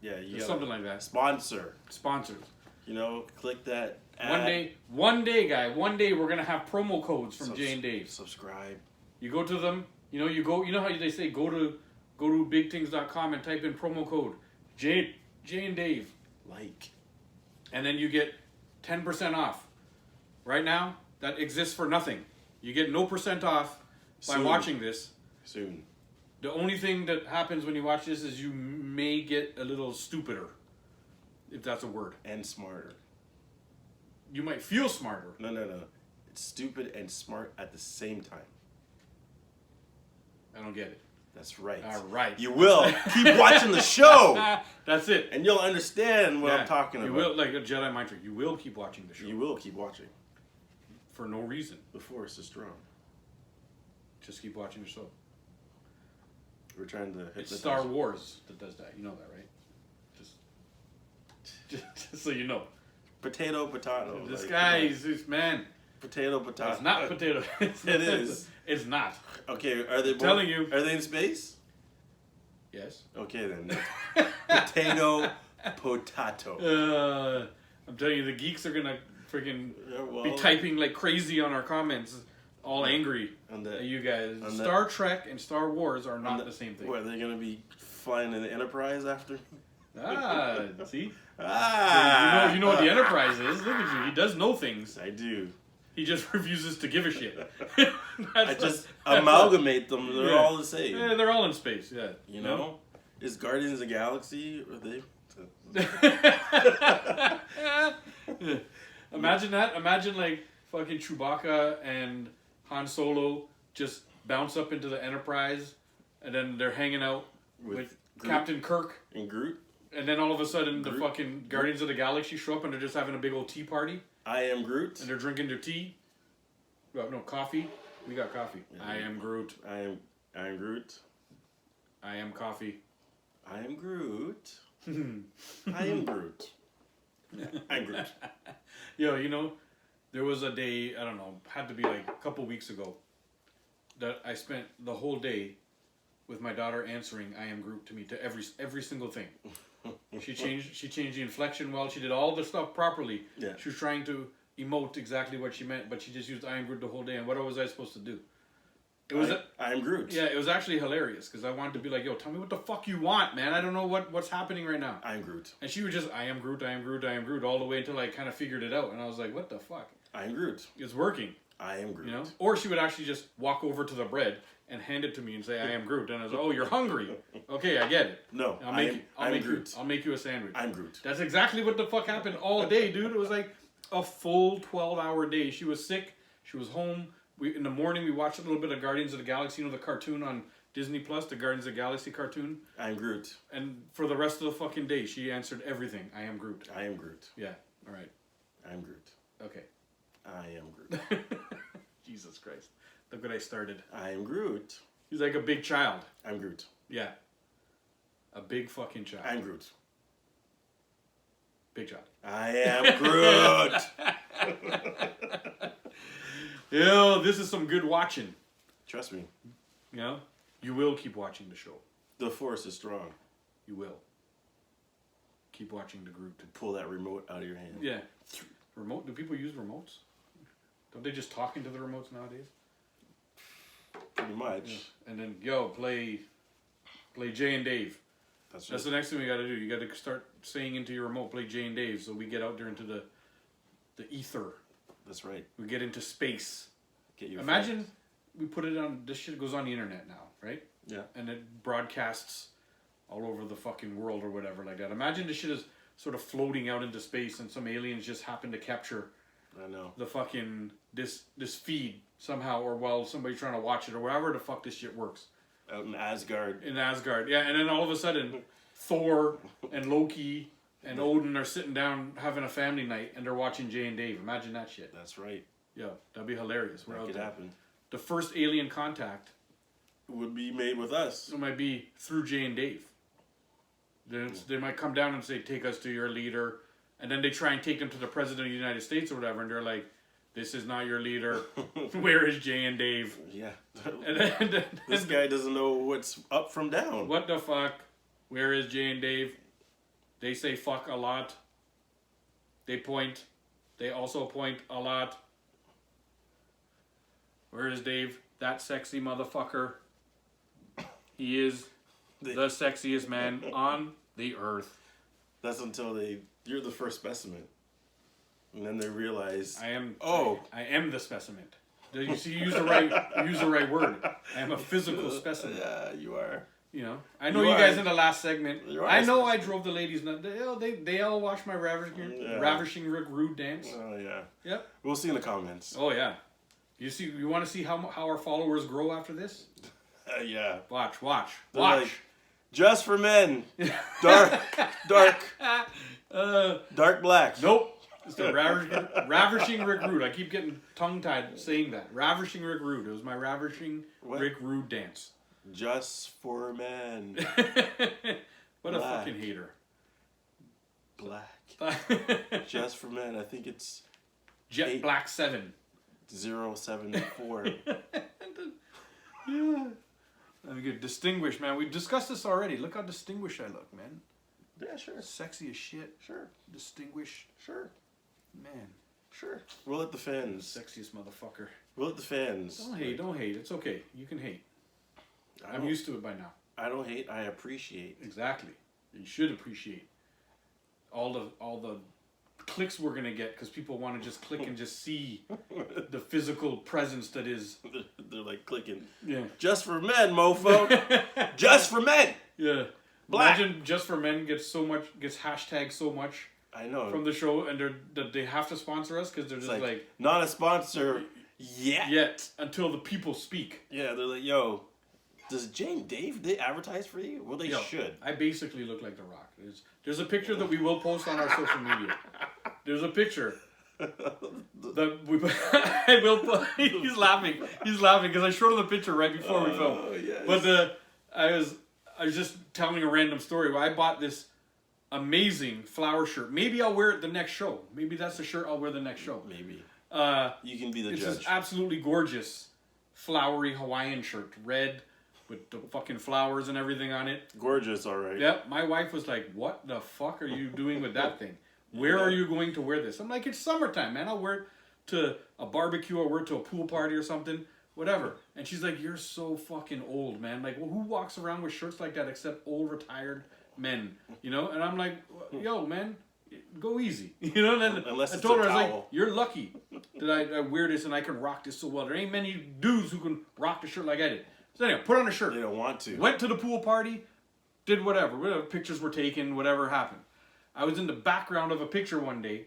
Yeah, you something like that. Sponsor. Sponsors. Click that ad. One day, we're gonna have promo codes from Jay and Dave. Subscribe. You go to them, you know how they say go to BigThings.com and type in promo code Jay and Dave. And then you get 10% off. Right now, that exists for nothing. You get no % off by watching this. Soon. The only thing that happens when you watch this is you may get a little stupider, if that's a word. And smarter. You might feel smarter. No. It's stupid and smart at the same time. I don't get it. That's right. All right. You will. Keep watching the show. That's it. And you'll understand what I'm talking about. You will, like a Jedi mind trick, you will keep watching the show. You will keep watching. For no reason. The Force is strong. Just keep watching the show. We're trying to... It's Star Wars that does that. You know that, right? Just so you know. Potato. This like, guy is man. Potato. It's not potato. It is. It's not. Okay, are they both, telling you. Are they in space? Yes. Okay then. Potato. I'm telling you, the geeks are gonna freaking be typing like crazy on our comments, all angry at you guys. Star Trek and Star Wars are not the same thing. What, they're gonna be flying in the Enterprise after? See? Ah! You know what the Enterprise is. Look at you. He does know things. I do. He just refuses to give a shit. I just amalgamate them. They're all the same. Yeah, they're all in space. Yeah. You know? Is Guardians of the Galaxy? Are they? Imagine that. Imagine like fucking Chewbacca and Han Solo just bounce up into the Enterprise, and then they're hanging out with Captain Kirk and Groot. And then all of a sudden, the fucking Guardians of the Galaxy show up and they're just having a big old tea party. I am Groot. And they're drinking their tea. Well, no, coffee. We got coffee. Yeah. I am Groot. I am Groot. I am coffee. I am Groot. I am Groot. I'm Groot. Yo, you know, there was a day, I don't know, had to be like a couple weeks ago, that I spent the whole day with my daughter answering "I am Groot" to me to every single thing. She changed the inflection well. She did all the stuff properly. Yeah. She was trying to emote exactly what she meant, but she just used "I am Groot" the whole day. And what was I supposed to do? It was I am Groot. Yeah, it was actually hilarious because I wanted to be like, "Yo, tell me what the fuck you want, man. I don't know what's happening right now." I am Groot. And she was just "I am Groot, I am Groot, I am Groot" all the way until I kind of figured it out, and I was like, "What the fuck?" I am Groot. It's working. I am Groot. You know, or she would actually just walk over to the bread and hand it to me and say, "I am Groot," and I was like, "Oh, you're hungry? Okay, I get it. No, I'll make you a sandwich." I'm Groot. That's exactly what the fuck happened all day, dude. It was like a full 12-hour day. She was sick. She was home. In the morning, we watched a little bit of Guardians of the Galaxy, you know, the cartoon on Disney Plus, the Guardians of the Galaxy cartoon. I'm Groot. And for the rest of the fucking day, she answered everything. "I am Groot." I am Groot. Yeah. All right. I'm Groot. Okay. I am Groot. Jesus Christ. Look what I started. I am Groot. He's like a big child. I'm Groot. Yeah. A big fucking child. I'm Groot. Big child. I am Groot. Yo, this is some good watching. Trust me. You know? You will keep watching the show. The Force is strong. You will. Keep watching the Groot. To pull that remote out of your hand. Yeah. Remote? Do people use remotes? Don't they just talk into the remotes nowadays? Pretty much. Yeah. And then, yo, play Jay and Dave. That's the next thing we got to do. You got to start saying into your remote, play Jay and Dave, so we get out there into the ether. That's right. We get into space. Get your Imagine facts. we put it on, this shit goes on the internet now, right? Yeah. And it broadcasts all over the fucking world or whatever like that. Imagine this shit is sort of floating out into space and some aliens just happen to capture the fucking, this feed somehow, or while somebody's trying to watch it or wherever the fuck this shit works. Out in Asgard. In Asgard, yeah. And then all of a sudden, Thor and Loki and Odin are sitting down having a family night and they're watching Jay and Dave. Imagine that shit. That's right. Yeah, that'd be hilarious. That could happen. The first alien contact would be made with us. It might be through Jay and Dave. They might come down and say, "Take us to your leader," and then they try and take them to the president of the United States or whatever, and they're like, "This is not your leader. Where is Jay and Dave?" Yeah. And this guy doesn't know what's up from down. What the fuck? Where is Jay and Dave? They say fuck a lot. They point. They also point a lot. Where is Dave? That sexy motherfucker. He is the sexiest man on the earth. That's until you're the first specimen. And then they realize I am the specimen. You use the right word. I am a physical specimen. Yeah, you are. You know, I know You you guys are- in the last segment. you are I know I special. drove the ladies nuts. They all watched my ravishing Rick Rude dance. Oh yeah. Yep. We'll see in the comments. Oh yeah. You want to see how our followers grow after this? Yeah. Watch. They're like, just for men. Dark black. Nope. It's the ravishing Rick Rude. I keep getting tongue-tied saying that. Ravishing Rick Rude. It was my ravishing Rick Rude dance. Just for men. What a fucking hater. Black. Just for men. I think it's Jet Black 7. 074. Yeah. I'm good. Distinguished, man. We discussed this already. Look how distinguished I look, man. Yeah, sure. Sexy as shit. Sure. Distinguished. Sure. Man. Sure. We'll let the fans. Sexiest motherfucker. We'll let the fans. Don't hate. It's okay. You can hate. I'm used to it by now. I don't hate, I appreciate. Exactly. You should appreciate all the clicks we're gonna get because people want to just click and just see the physical presence that is. They're like clicking. Yeah. Just for men, mofo. Just for men. Yeah. Black. Imagine Just for Men gets hashtagged so much I know. from the show, and they have to sponsor us because they're just like not a sponsor yet. Yet until the people speak. Yeah, they're like, yo, does Dave they advertise for you? Well, they should. I basically look like The Rock. There's a picture that we will post on our social media. There's a picture that we I will put. He's laughing because I showed him the picture right before we filmed. Yes. But I was just telling a random story where I bought this amazing flower shirt. Maybe I'll wear it the next show. Maybe that's the shirt I'll wear the next show. Maybe. You can be the It's judge. this absolutely gorgeous flowery Hawaiian shirt, red with the fucking flowers and everything on it. Gorgeous, all right. Yep. My wife was like, "What the fuck are you doing with that thing? Where are you going to wear this?" I'm like, "It's summertime, man. I'll wear it to a barbecue. I'll wear it to a pool party or something, whatever." And she's like, "You're so fucking old, man. Like, well, who walks around with shirts like that except old retired men? You know?" And I'm like, "Yo, man, go easy." You know? And then Unless I it's told a her, I was towel. like, "You're lucky that I wear this and I can rock this so well. There ain't many dudes who can rock the shirt like I did." So anyway, put on a shirt. They don't want to. Went to the pool party, did whatever pictures were taken, whatever happened. I was in the background of a picture one day,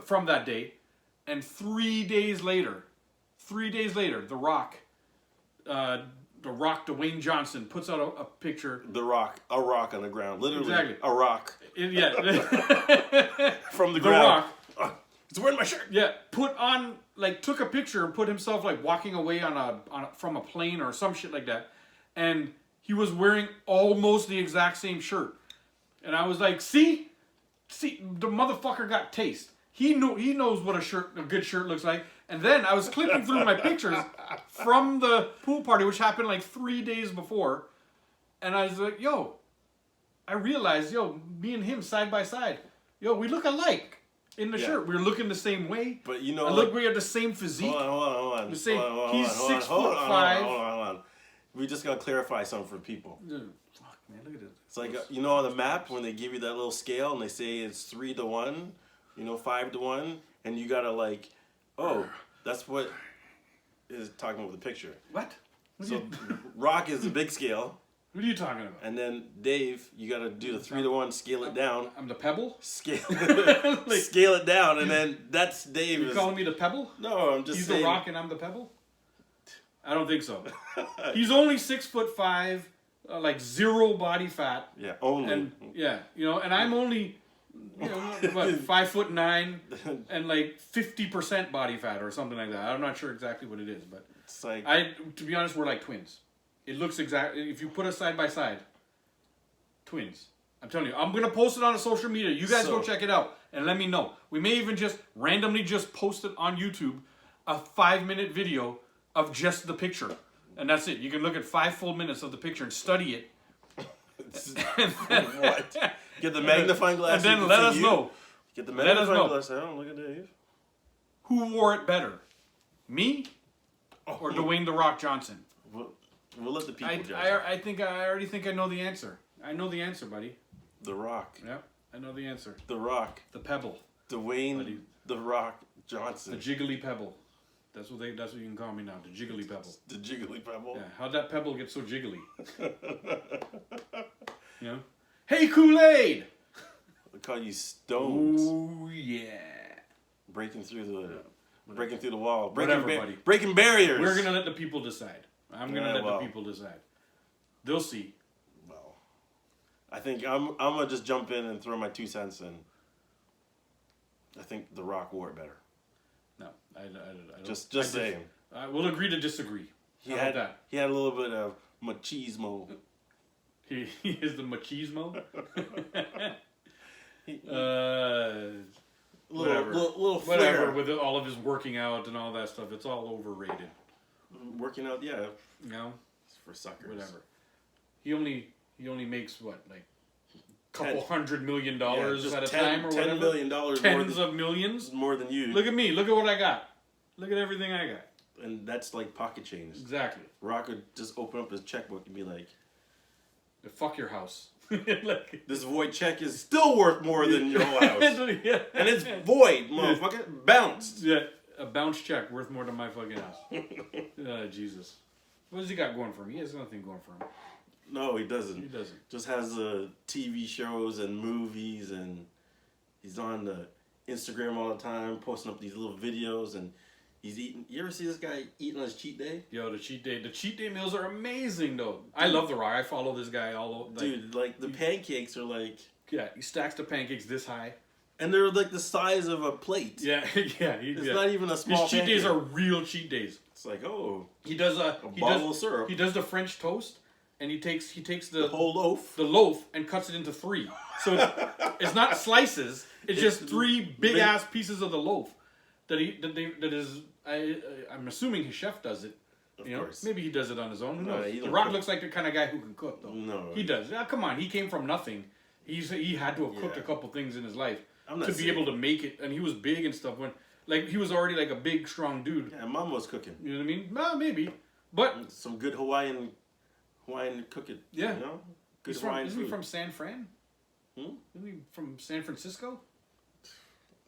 from that day, and 3 days later, The Rock, Dwayne Johnson puts out a picture. A rock on the ground. Literally, Exactly. a rock Yeah. from the The ground. Rock. It's wearing my shirt. Yeah, took a picture and put himself like walking away from a plane or some shit like that, and he was wearing almost the exact same shirt, and I was like, see, the motherfucker got taste. He knows what a good shirt looks like. And then I was clicking through my pictures from the pool party, which happened like 3 days before, and I was like, yo, I realized, me and him side by side, we look alike. In the shirt, we were looking the same way. But you know, and look, we have the same physique. Hold on. The same. Hold on, He's 6'5". Hold on. We just gotta clarify something for people. Fuck, man, look at this. It's like on the map when they give you that little scale and they say it's 3-1, 5-1, and you gotta that's what is talking about the picture. What? So Rock is the big scale. What are you talking about? And then Dave, you gotta do the 3-1, scale it down. I'm the pebble? Scale scale it down, and then that's Dave. You calling me the pebble? No, I'm just He's saying. the Rock and I'm the pebble? I don't think so. He's only 6'5", like 0 body fat. Yeah, only. And and I'm only 5'9" and like 50% body fat or something like that. I'm not sure exactly what it is, but it's like to be honest, we're like twins. It looks exactly, if you put us side by side, twins. I'm telling you, I'm going to post it on the social media. You guys go check it out and let me know. We may even just randomly post it on YouTube, a 5-minute video of just the picture. And that's it. You can look at 5 full minutes of the picture and study it. What? Get the magnifying glass. And then let us know. Get the magnifying glass out. Look at Dave. Who wore it better? Me or Dwayne "The Rock" Johnson? We'll let the people judge. I already think I know the answer. I know the answer, buddy. The Rock. Yep, I know the answer. The Rock. The pebble. Dwayne Buddy. The Rock Johnson. The jiggly pebble. That's what you can call me now. The Jiggly Pebble. The Jiggly Pebble. Yeah. How'd that pebble get so jiggly? You know? Hey, Kool-aid! They call you Stones. Oh yeah. Breaking through the wall. Whatever, buddy. Breaking barriers. We're gonna let the people decide. I'm gonna let well. the people decide. They'll see. Well, I think I'm gonna just jump in and throw my 2 cents in. I think The Rock wore it better. No, I don't. Just saying. We'll agree to disagree. He How had about that? He had a little bit of machismo. He is the machismo. Little flair. Whatever. With all of his working out and all that stuff, it's all overrated. Working out, yeah. You know, It's for suckers. whatever. He only makes what, like couple $100 million at a time or whatever. $10 million Tens of millions. more than you. Look at me. Look at what I got. Look at everything I got. And that's like pocket change. Exactly. Rock would just open up his checkbook and be like, Fuck your house. Like, this void check is still worth more than your whole house. yeah. And it's void, motherfucker. Bounced. Yeah, a bounce check worth more than my fucking house. Jesus. What has he got going for him? He has nothing going for him. No, he doesn't. He doesn't. Just has TV shows and movies, and he's on the Instagram all the time, posting up these little videos, and he's eating. You ever see this guy eating on his cheat day? Yo, the cheat day meals are amazing though. I love The Rock. I follow this guy all over. Like, Dude, like the pancakes are like, yeah, he stacks the pancakes this high. and they're like the size of a plate. Yeah, yeah. It's not even a small. His cheat days pancake. are real cheat days. It's like, oh, He does bottle of syrup. He does the French toast, and he takes the whole loaf. the loaf and cuts it into 3. So it's not slices. It's just 3 big ass pieces of the loaf I'm assuming his chef does it. You know, course. maybe he does it on his own. Who knows? he The don't Rock cook. looks like the kind of guy who can cook, though. No, he does. Yeah, come on, he came from nothing. He had to have cooked a couple things in his life to be able to make it, and he was big and stuff. When he was already like a big, strong dude. Yeah, Mom was cooking. You know what I mean? Well, maybe, but Some good Hawaiian cooking. Yeah. You know? Good Hawaiian isn't he food. from San Fran? Hmm? Isn't he from San Francisco?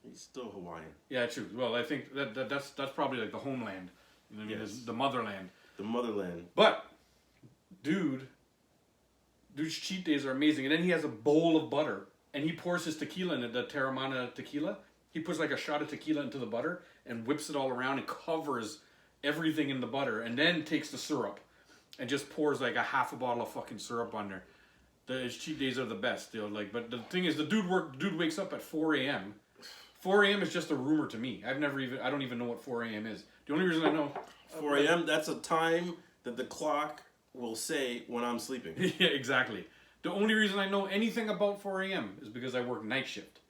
He's still Hawaiian. Yeah, true. Well, I think that's probably like the homeland. You know what I mean? Yes. The motherland. The motherland. But, dude's cheat days are amazing. And then he has a bowl of butter, and he pours his tequila in it, the Terramana tequila. He puts like a shot of tequila into the butter and whips it all around and covers everything in the butter, and then takes the syrup and just pours like a half a bottle of fucking syrup on there. His cheat days are the best, you know. Like, but the thing is, the dude wakes up at 4 a.m. 4 a.m. is just a rumor to me. I don't even know what 4 a.m. is. The only reason I know 4 a.m. That's a time that the clock will say when I'm sleeping. Yeah, exactly. The only reason I know anything about 4 a.m. is because I work night shift.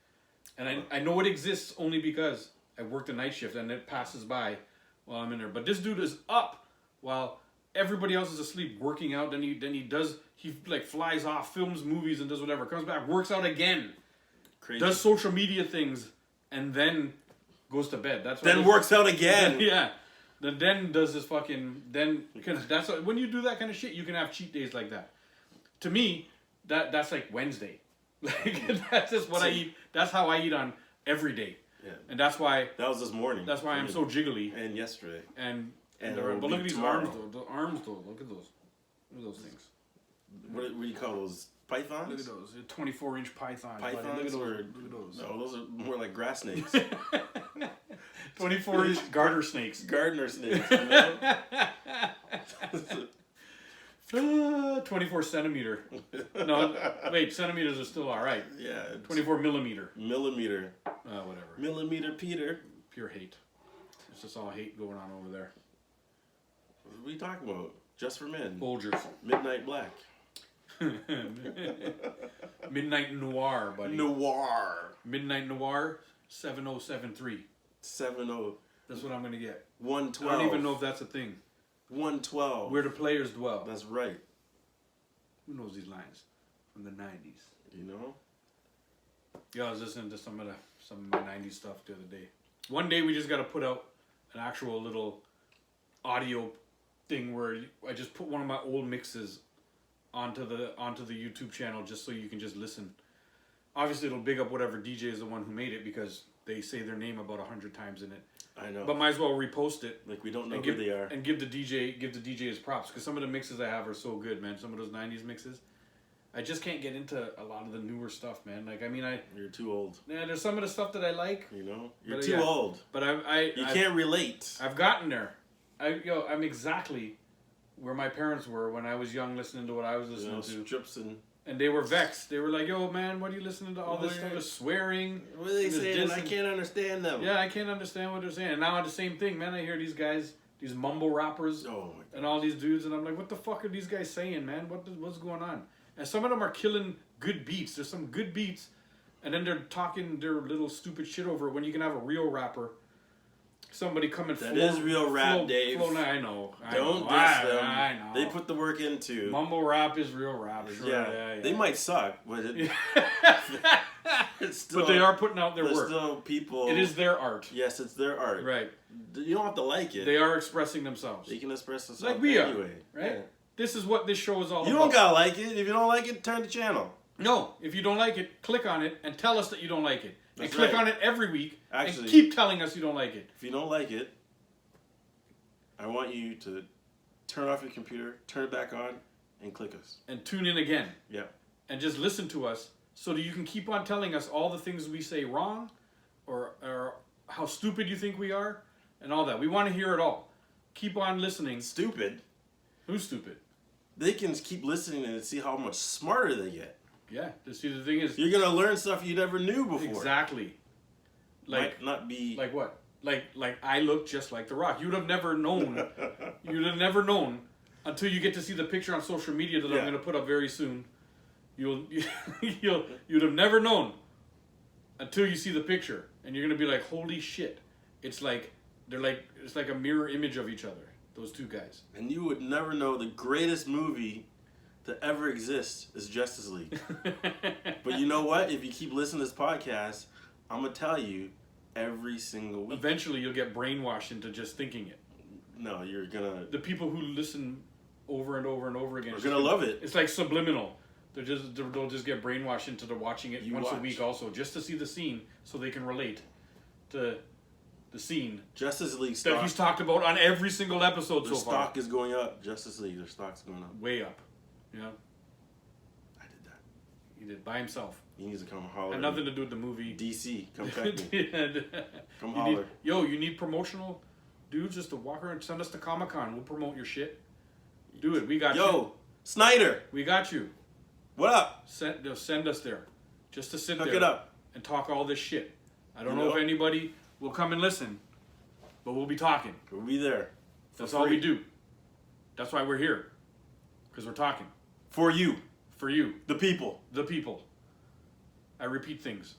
And I know it exists only because I work the night shift and it passes by while I'm in there. But this dude is up while everybody else is asleep, working out. Then he like flies off, films movies and does whatever. Comes back, works out again. Crazy. Does social media things and then goes to bed. That's Then works out again. Yeah. Then does this fucking that's when you do that kind of shit, you can have cheat days like that. To me, that's like Wednesday. Like that's just what I eat. That's how I eat on every day. Yeah. And that's why That was this morning. I'm so jiggly. And yesterday. And it'll but look be at these tomorrow. arms though. The arms though. Look at those. Look at those things. What do you call those? Pythons? Look at those. 24-inch pythons. buddy. Pythons Look or at those. no? Those are more like grass snakes. 24-inch garter snakes. Gardener snakes. You know? 24 centimeter. No, wait, centimeters are still all right. Yeah. 24 millimeter. Millimeter. Whatever. Millimeter Peter. Pure hate. It's just all hate going on over there. What are you talking about? Just for men. Folgers. Midnight Black. Midnight Noir, buddy. Noir. Midnight Noir 7073. 70. That's what I'm going to get. 112. I don't even know if that's a thing. 112. Where the players dwell. That's right. Who knows these lines? From the 90s. You know? Yeah, I was listening to some of my 90s stuff the other day. One day we just got to put out an actual little audio thing where I just put one of my old mixes onto the YouTube channel just so you can just listen. Obviously it'll big up whatever DJ is the one who made it because they say their name about 100 times in it. I know. But might as well repost it. Like, we don't know who they are. And give the DJ his props, because some of the mixes I have are so good, man. Some of those 90s mixes. I just can't get into a lot of the newer stuff, man. Like, I mean, You're too old. Yeah, there's some of the stuff that I like. You know? You're too old. But you can't relate. I've gotten there. I'm exactly where my parents were when I was young, listening to what I was listening to. Strips and they were vexed. They were like, "Yo, man, what are you listening to? All this stuff is swearing. What are they saying? I can't understand them." Yeah, I can't understand what they're saying. And now the same thing, man. I hear these guys, these mumble rappers, and all these dudes, and I'm like, "What the fuck are these guys saying, man? What's going on?" And some of them are killing good beats. There's some good beats, and then they're talking their little stupid shit over it when you can have a real rapper. Somebody coming. That is real rap, Dave. I know. Don't diss them. I know. They put the work into. Mumble rap is real rap. Sure. Yeah. They might suck, but it's still. But they are putting out their work. Still people. It is their art. Yes, it's their art. Right. You don't have to like it. They are expressing themselves. They can express themselves like we anyway. Are. Right. Yeah. This is what this show is all about. You don't gotta like it. If you don't like it, turn the channel. No, if you don't like it, click on it and tell us that you don't like it. That's and click right. on it every week. Actually, and keep telling us you don't like it. If you don't like it, I want you to turn off your computer, turn it back on, and click us. And tune in again. Yeah. And just listen to us so that you can keep on telling us all the things we say wrong or how stupid you think we are and all that. We want to hear it all. Keep on listening. Stupid? Who's stupid? They can keep listening and see how much smarter they get. Yeah. See, the thing is... You're going to learn stuff you never knew before. Exactly. Might not be... Like what? Like I look just like The Rock. You'd have never known. You'd have never known until you get to see the picture on social media that I'm going to put up very soon. You'd have never known until you see the picture, and you're going to be like, "Holy shit!" It's like it's like a mirror image of each other. Those two guys. And you would never know the greatest movie to ever exist is Justice League. But you know what? If you keep listening to this podcast, I'm gonna tell you. Every single week. Eventually, you'll get brainwashed into just thinking it. No, you're gonna. The people who listen over and over and over again are gonna love it. It's like subliminal. They'll just get brainwashed into watching it once a week, also just to see the scene, so they can relate to the scene. Justice League stock that he's talked about on every single episode so far. Their stock is going up. Justice League, their stock's going up. Way up. Yeah. I did that. He did by himself. He needs to come holler. Had nothing to do with the movie. DC, come check me. Come holler. You need promotional dudes just to walk around. Send us to Comic-Con. We'll promote your shit. Do it. We got you. Yo, Snyder. We got you. What up? Send us there. Just to sit Hook there it up. and talk all this shit. I don't know if anybody will come and listen, but we'll be talking. We'll be there. That's all we do. That's why we're here. Because we're talking. For you. For you. The people. The people. I repeat things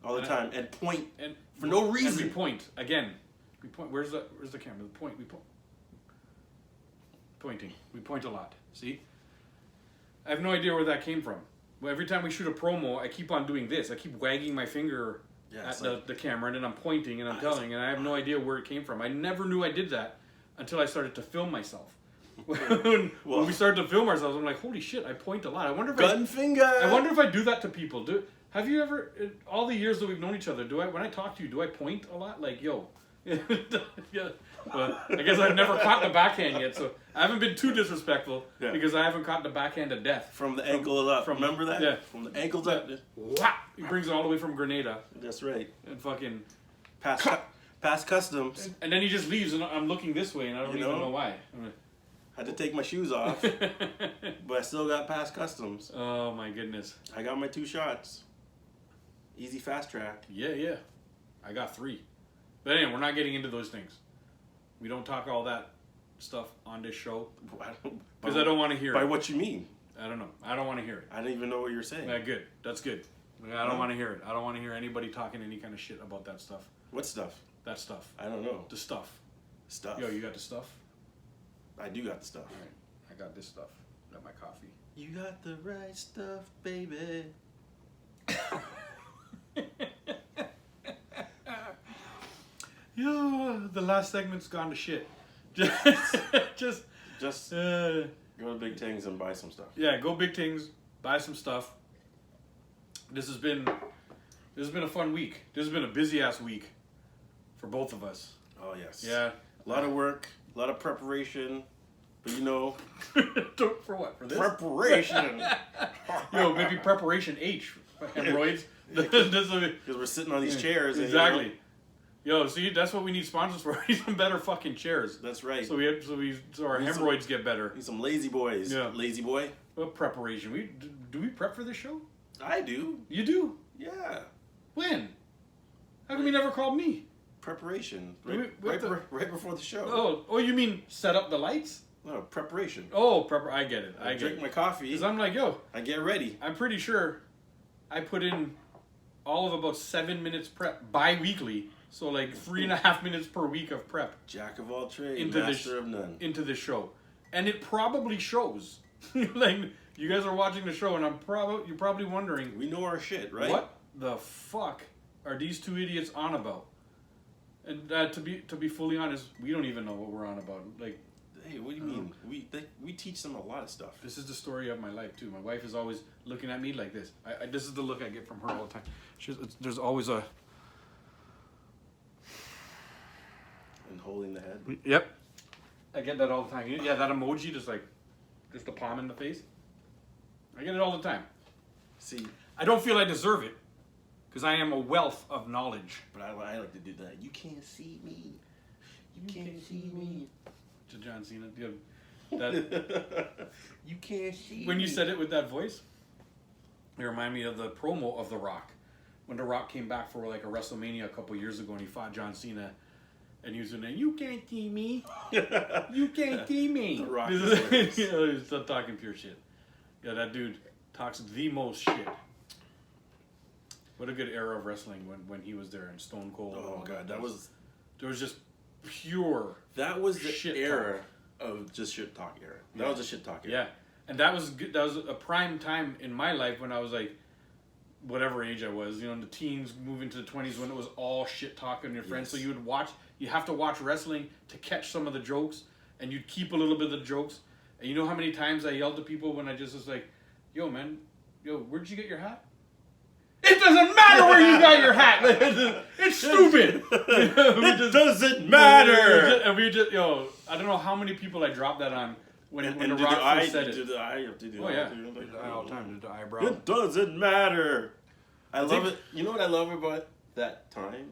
all the time and point and for no reason. And we point again. We point. Where's the camera? The point. We point. Pointing. We point a lot. See. I have no idea where that came from. Well, every time we shoot a promo, I keep on doing this. I keep wagging my finger at the camera, and then I'm pointing and I'm telling, and I have no idea where it came from. I never knew I did that until I started to film myself. when we started to film ourselves, I'm like, holy shit! I point a lot. I wonder if I wonder if I do that to people. Have you ever, in all the years that we've known each other, when I talk to you, do I point a lot? Like, yo. Yeah. Well, I guess I've never caught the backhand yet, so I haven't been too disrespectful because I haven't caught the backhand to death. From the ankle up. Remember that? Yeah. From the ankles up. Whap! He brings it all the way from Grenada. That's right. And fucking... Past customs. And then he just leaves, and I'm looking this way, and I don't even know why. Had to take my shoes off, but I still got past customs. Oh my goodness. I got my 2 shots. Easy fast track. Yeah. I got 3. But anyway, we're not getting into those things. We don't talk all that stuff on this show. Because I don't want to hear it. By what you mean? I don't know. I don't want to hear it. I don't even know what you're saying. Yeah, good. That's good. I don't want to hear it. I don't want to hear anybody talking any kind of shit about that stuff. What stuff? That stuff. I don't know. The stuff. Stuff. Yo, you got the stuff? I do got the stuff. All right. I got this stuff. Got my coffee. You got the right stuff, baby. Yo, the last segment's gone to shit. Just go to Big Things and buy some stuff. Yeah, go Big Things, buy some stuff. This has been This has been a fun week. This has been a busy-ass week for both of us. Oh, yes. Yeah. A lot of work, a lot of prepreration. But, you know... For what? For this? Preparation! Maybe preparation H for hemorrhoids. Because we're sitting on these chairs. Exactly. And, you know, see, that's what we need sponsors for. We need some better fucking chairs. That's right. So our hemorrhoids get better. Need some lazy boys. Yeah. Lazy boy. What preparation? Do we prep for this show? I do. You do? Yeah. When? How come you never called me? Preparation. Right Before the show. Oh, you mean set up the lights? No, preparation. Oh, I get it. I drink my coffee. Because I'm like, I get ready. I'm pretty sure I put in all of about 7 minutes prep bi-weekly. So like 3.5 minutes per week of prep. Jack of all trades, master of none. Into this show. And it probably shows. Like, you guys are watching the show and you're probably wondering. We know our shit, right? What the fuck are these two idiots on about? And to be fully honest, we don't even know what we're on about. Like, hey, what do you mean? We teach them a lot of stuff. This is the story of my life too. My wife is always looking at me like this. This is the look I get from her all the time. There's always a... And holding the head. Yep. I get that all the time. Yeah, that emoji, just the palm in the face. I get it all the time. See, I don't feel I deserve it, because I am a wealth of knowledge. But I like to do that. You can't see me. You can't see me. To John Cena. That, you can't see when me. you said it with that voice, it reminded me of the promo of The Rock. When The Rock came back for like a WrestleMania a couple years ago and he fought John Cena. And he was saying, "You can't see me. You can't see me." The Rock he's still talking pure shit. Yeah, that dude talks the most shit. What a good era of wrestling when he was there and Stone Cold. Oh god, there was just pure. That was the shit era of just shit talk era. That was a shit talk era. Yeah, and that was good. That was a prime time in my life when I was like, whatever age I was, in the teens, moving to the 20s, when it was all shit talking your friends. So you would watch. You have to watch wrestling to catch some of the jokes, and you'd keep a little bit of the jokes. And you know how many times I yelled at people when I just was like, "Yo, man, where'd you get your hat?" It doesn't matter where you got your hat. It's stupid. It doesn't matter. And we just, I don't know how many people I dropped that on when The Rock first said it. Do the eye? Do the eye? Do the eye all the time. Do the eyebrow. It doesn't matter. I love it. You know what I love about that time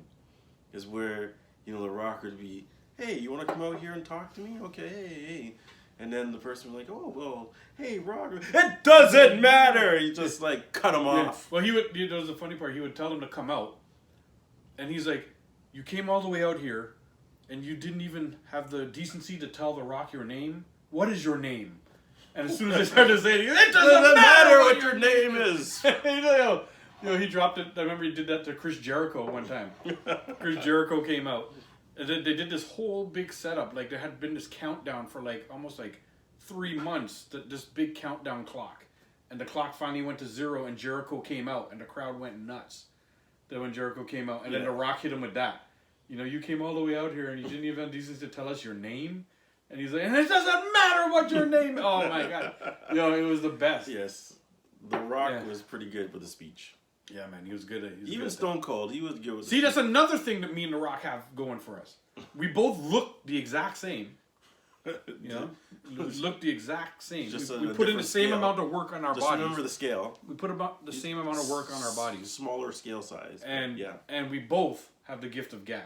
is where The Rock would be, "Hey, you want to come out here and talk to me? Okay, hey." And then the person would be like, "Oh, well, hey, Rock, it doesn't matter." He just cut him off. Well, he would. There was the funny part. He would tell him to come out, and he's like, "You came all the way out here, and you didn't even have the decency to tell The Rock your name. What is your name?" And as soon as I started saying, "It doesn't matter what your name is," he dropped it. I remember he did that to Chris Jericho one time. Chris Jericho came out. And they did this whole big setup. Like, there had been this countdown for almost 3 months. This big countdown clock. And the clock finally went to 0 and Jericho came out. And the crowd went nuts. Then when Jericho came out. And then The Rock hit him with that. You came all the way out here and you didn't even have decency to tell us your name. And he's like, "And it doesn't matter what your name is." Oh my God. It was the best. Yes. The Rock was pretty good with the speech. Yeah, man, he was good at Even Stone Cold, he was good with See, that's another thing that me and The Rock have going for us. We both look the exact same. We look the exact same. We put in the same amount of work on our bodies. Just remember the scale. We put about the same amount of work on our bodies. Smaller scale size. And we both have the gift of gab.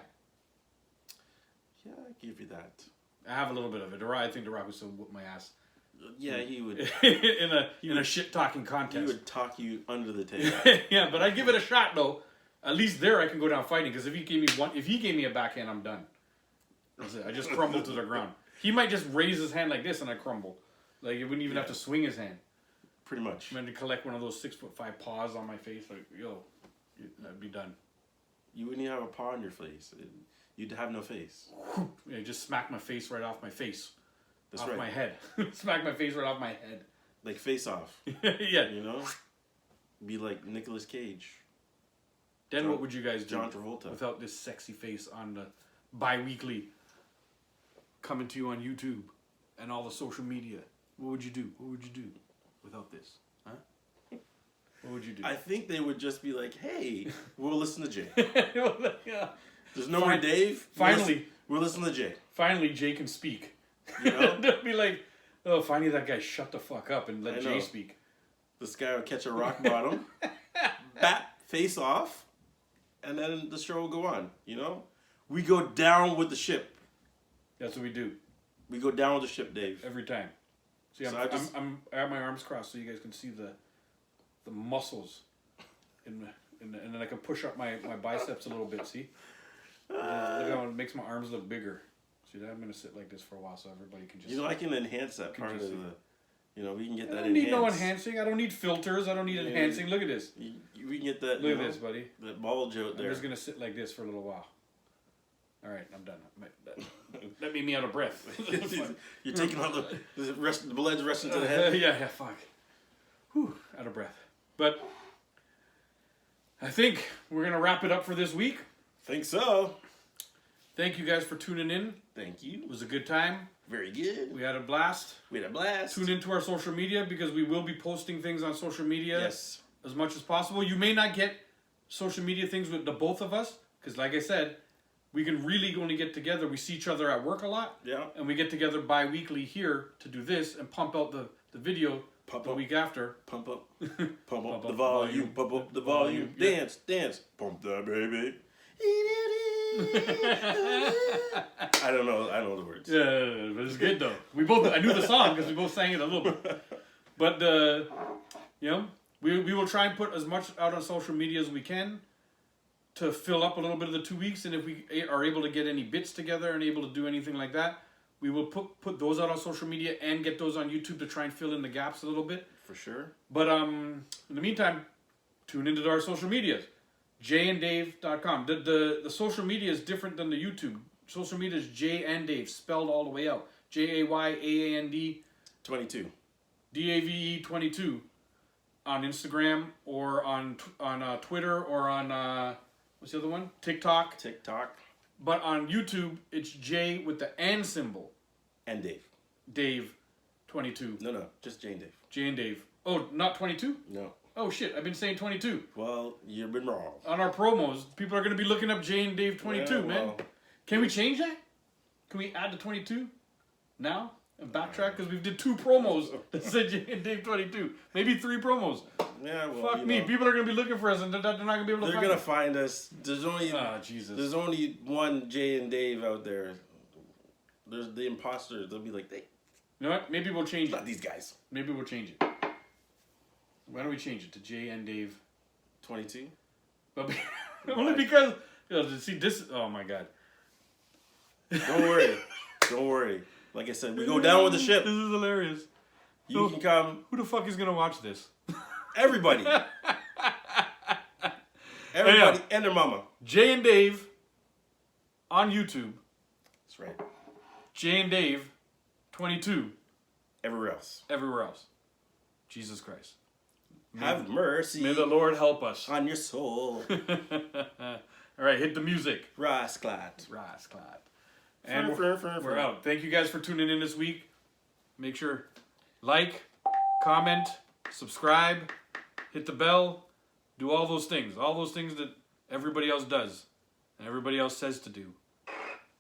Yeah, I give you that. I have a little bit of it. I think The Rock would still whoop my ass. Yeah, he would. in a shit talking contest. He would talk you under the table. Yeah, but I give it a shot though. At least there I can go down fighting, because if he gave me a backhand, I'm done. That's it. I just crumble to the ground. He might just raise his hand like this and I crumble. Like, he wouldn't even have to swing his hand. Pretty much. I'm going to collect one of those 6'5" paws on my face. Like, I'd be done. You wouldn't even have a paw on your face. You'd have no face. Yeah, just smack my face right off my face. That's off right. my head. Smack my face right off my head. Like Face Off. Yeah. Be like Nicolas Cage. Then what would you guys do? John Travolta. Without this sexy face on the bi-weekly coming to you on YouTube and all the social media. What would you do? What would you do without this? Huh? What would you do? I think they would just be like, "Hey, we'll listen to Jay. Yeah. There's no more Dave. Finally, we'll listen to Jay. Finally, Jay can speak. You know, They'll be like, "Oh, finally, that guy shut the fuck up and let Jay speak." This guy would catch a rock bottom, bat face off, and then the show will go on. You know, we go down with the ship. That's what we do. We go down with the ship, Dave. Every time. See, So I have my arms crossed so you guys can see the muscles, and then I can push up my biceps a little bit. See, look how it makes my arms look bigger. See, I'm gonna sit like this for a while so everybody can just. You know, I can enhance that part of the. You know, we can get that. I don't need no enhancing. I don't need filters. I don't need enhancing. Look at this. We can get that. Look at this, buddy. That bulge out there. I'm just gonna sit like this for a little while. All right, I'm done. That made me out of breath. You're taking all the blood's rushing to the head. Yeah, fuck. Whew, out of breath. But I think we're gonna wrap it up for this week. Think so. Thank you guys for tuning in. Thank you. It was a good time. Very good. We had a blast. Tune into our social media because we will be posting things on social media. Yes. As much as possible. You may not get social media things with the both of us because, like I said, we can really only get together. We see each other at work a lot. Yeah. And we get together bi-weekly here to do this and pump out the video week after. Pump up the volume. Pump up the volume. Yeah. Dance. Pump that baby. I don't know the words. Yeah, but it's good though. I knew the song because we both sang it a little bit. But you know, we will try and put as much out on social media as we can to fill up a little bit of the 2 weeks. And if we are able to get any bits together and able to do anything like that, we will put those out on social media and get those on YouTube to try and fill in the gaps a little bit. For sure. But in the meantime, tune into our social medias. jayanddave.com. The social media is different than the YouTube. Social media is Jay and Dave, spelled all the way out. JAYAAND 22. DAVE 22 on Instagram or on Twitter or on what's the other one? TikTok. But on YouTube, it's J with the and symbol. And Dave. Dave 22. No, just Jay and Dave. Jay and Dave. Oh, not 22? No. Oh shit, I've been saying 22. Well, you've been wrong. On our promos, people are going to be looking up Jay and Dave 22, man. Can we change that? Can we add the 22 now and backtrack? Because we did 2 promos that said Jay and Dave 22. Maybe 3 promos. Yeah, well, Fuck me. People are going to be looking for us and they're not going to be able to find us. They're going to find us. There's only one Jay and Dave out there. There's the imposters. They'll be like, you know what? Maybe we'll change it. Not these guys. Maybe we'll change it. Why don't we change it to Jay and Dave 22? But only because see this. Oh my god! Don't worry. Like I said, we go down with the ship. This is hilarious. You can come. Who the fuck is gonna watch this? Everybody. And their mama. Jay and Dave on YouTube. That's right. Jay and Dave 22. Everywhere else. Jesus Christ. Have mercy. May the Lord help us. On your soul. All right, hit the music. Rasclat. And we're out. Thank you guys for tuning in this week. Make sure like, comment, subscribe, hit the bell, do all those things. All those things that everybody else does and everybody else says to do.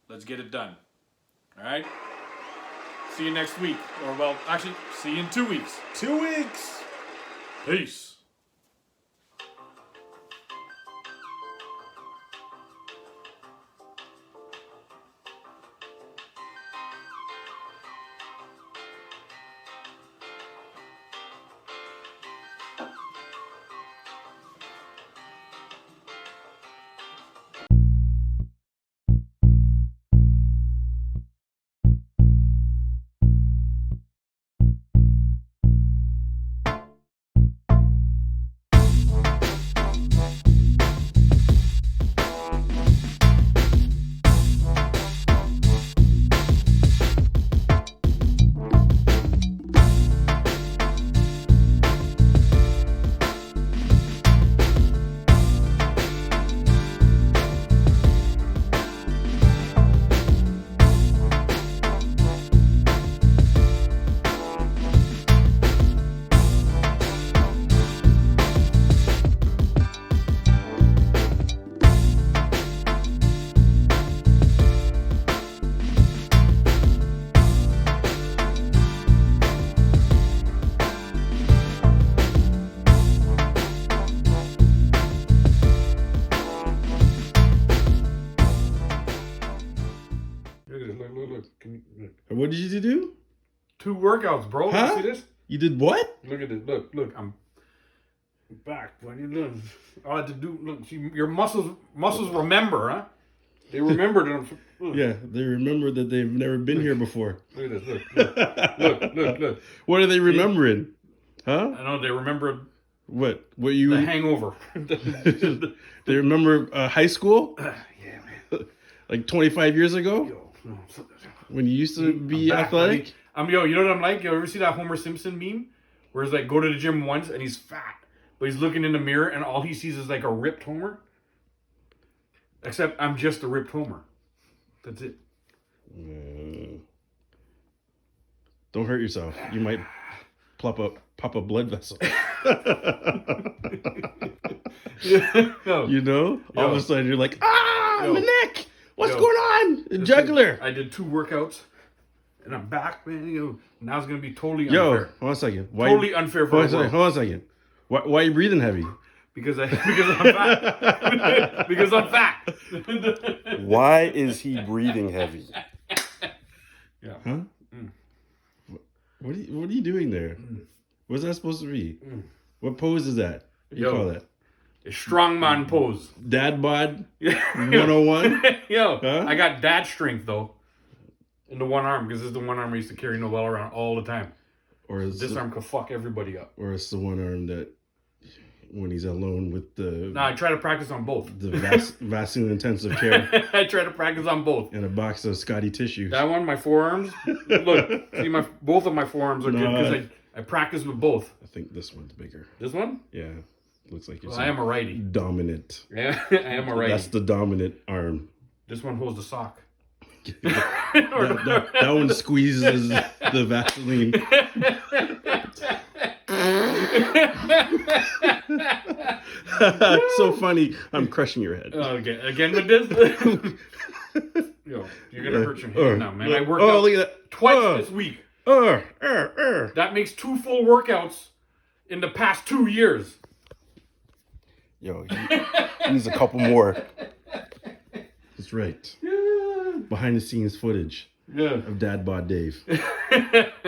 Let's get it done. All right? See you next week. Or, well, actually, see you in 2 weeks. 2 weeks. Peace. What did you do? 2 workouts, bro. Huh? You see this? You did what? Look at this. Look. I'm back. What are you doing? All I had to do. Look, see, your muscles remember, huh? They remembered it. Yeah, they remember that they've never been here before. Look at this. Look. What are they remembering? Huh? I know they remember What you? the hangover. They remember high school? Yeah, man. Like 25 years ago? Yo, no. When you used to be I'm back, athletic? buddy. You know what I'm like? You ever see that Homer Simpson meme? Where he's like, go to the gym once and he's fat. But he's looking in the mirror and all he sees is like a ripped Homer. Except I'm just a ripped Homer. That's it. Don't hurt yourself. You might pop a blood vessel. No. You know? All of a sudden you're like, my neck! What's going on? The Listen, jugular. I did 2 workouts. And I'm back, man. Now it's going to be totally Yo, unfair. hold on a second. Totally unfair for the world. Hold on a second. Why are you breathing heavy? Because I'm fat. Because I'm fat. Why is he breathing heavy? Yeah. Huh? What are you doing there? What's that supposed to be? What pose is that? What do you call that? A strongman pose. Dad bod 101? Yo, Huh? I got dad strength though. In the one arm, because this is the one arm I used to carry Noel around all the time. Or is This arm could fuck everybody up. Or it's the one arm that when he's alone with the No, I try to practice on both. the Vaseline intensive care I try to practice on both. and a box of Scotty tissues. That one, my forearms. Look, see both of my forearms are good No, because I practice with both. I think this one's bigger. This one? Yeah. Looks like you're Well, I am a righty. dominant. Yeah, I am a righty. That's the dominant arm. This one holds the sock. that one squeezes the Vaseline. So funny. I'm crushing your head. Okay, again with this. Yo, you're gonna hurt your hand now, man. I worked out look at that. twice this week. That makes 2 full workouts in the past 2 years. Yo, he needs a couple more. That's right. Behind the scenes footage of Dad Bod Dave.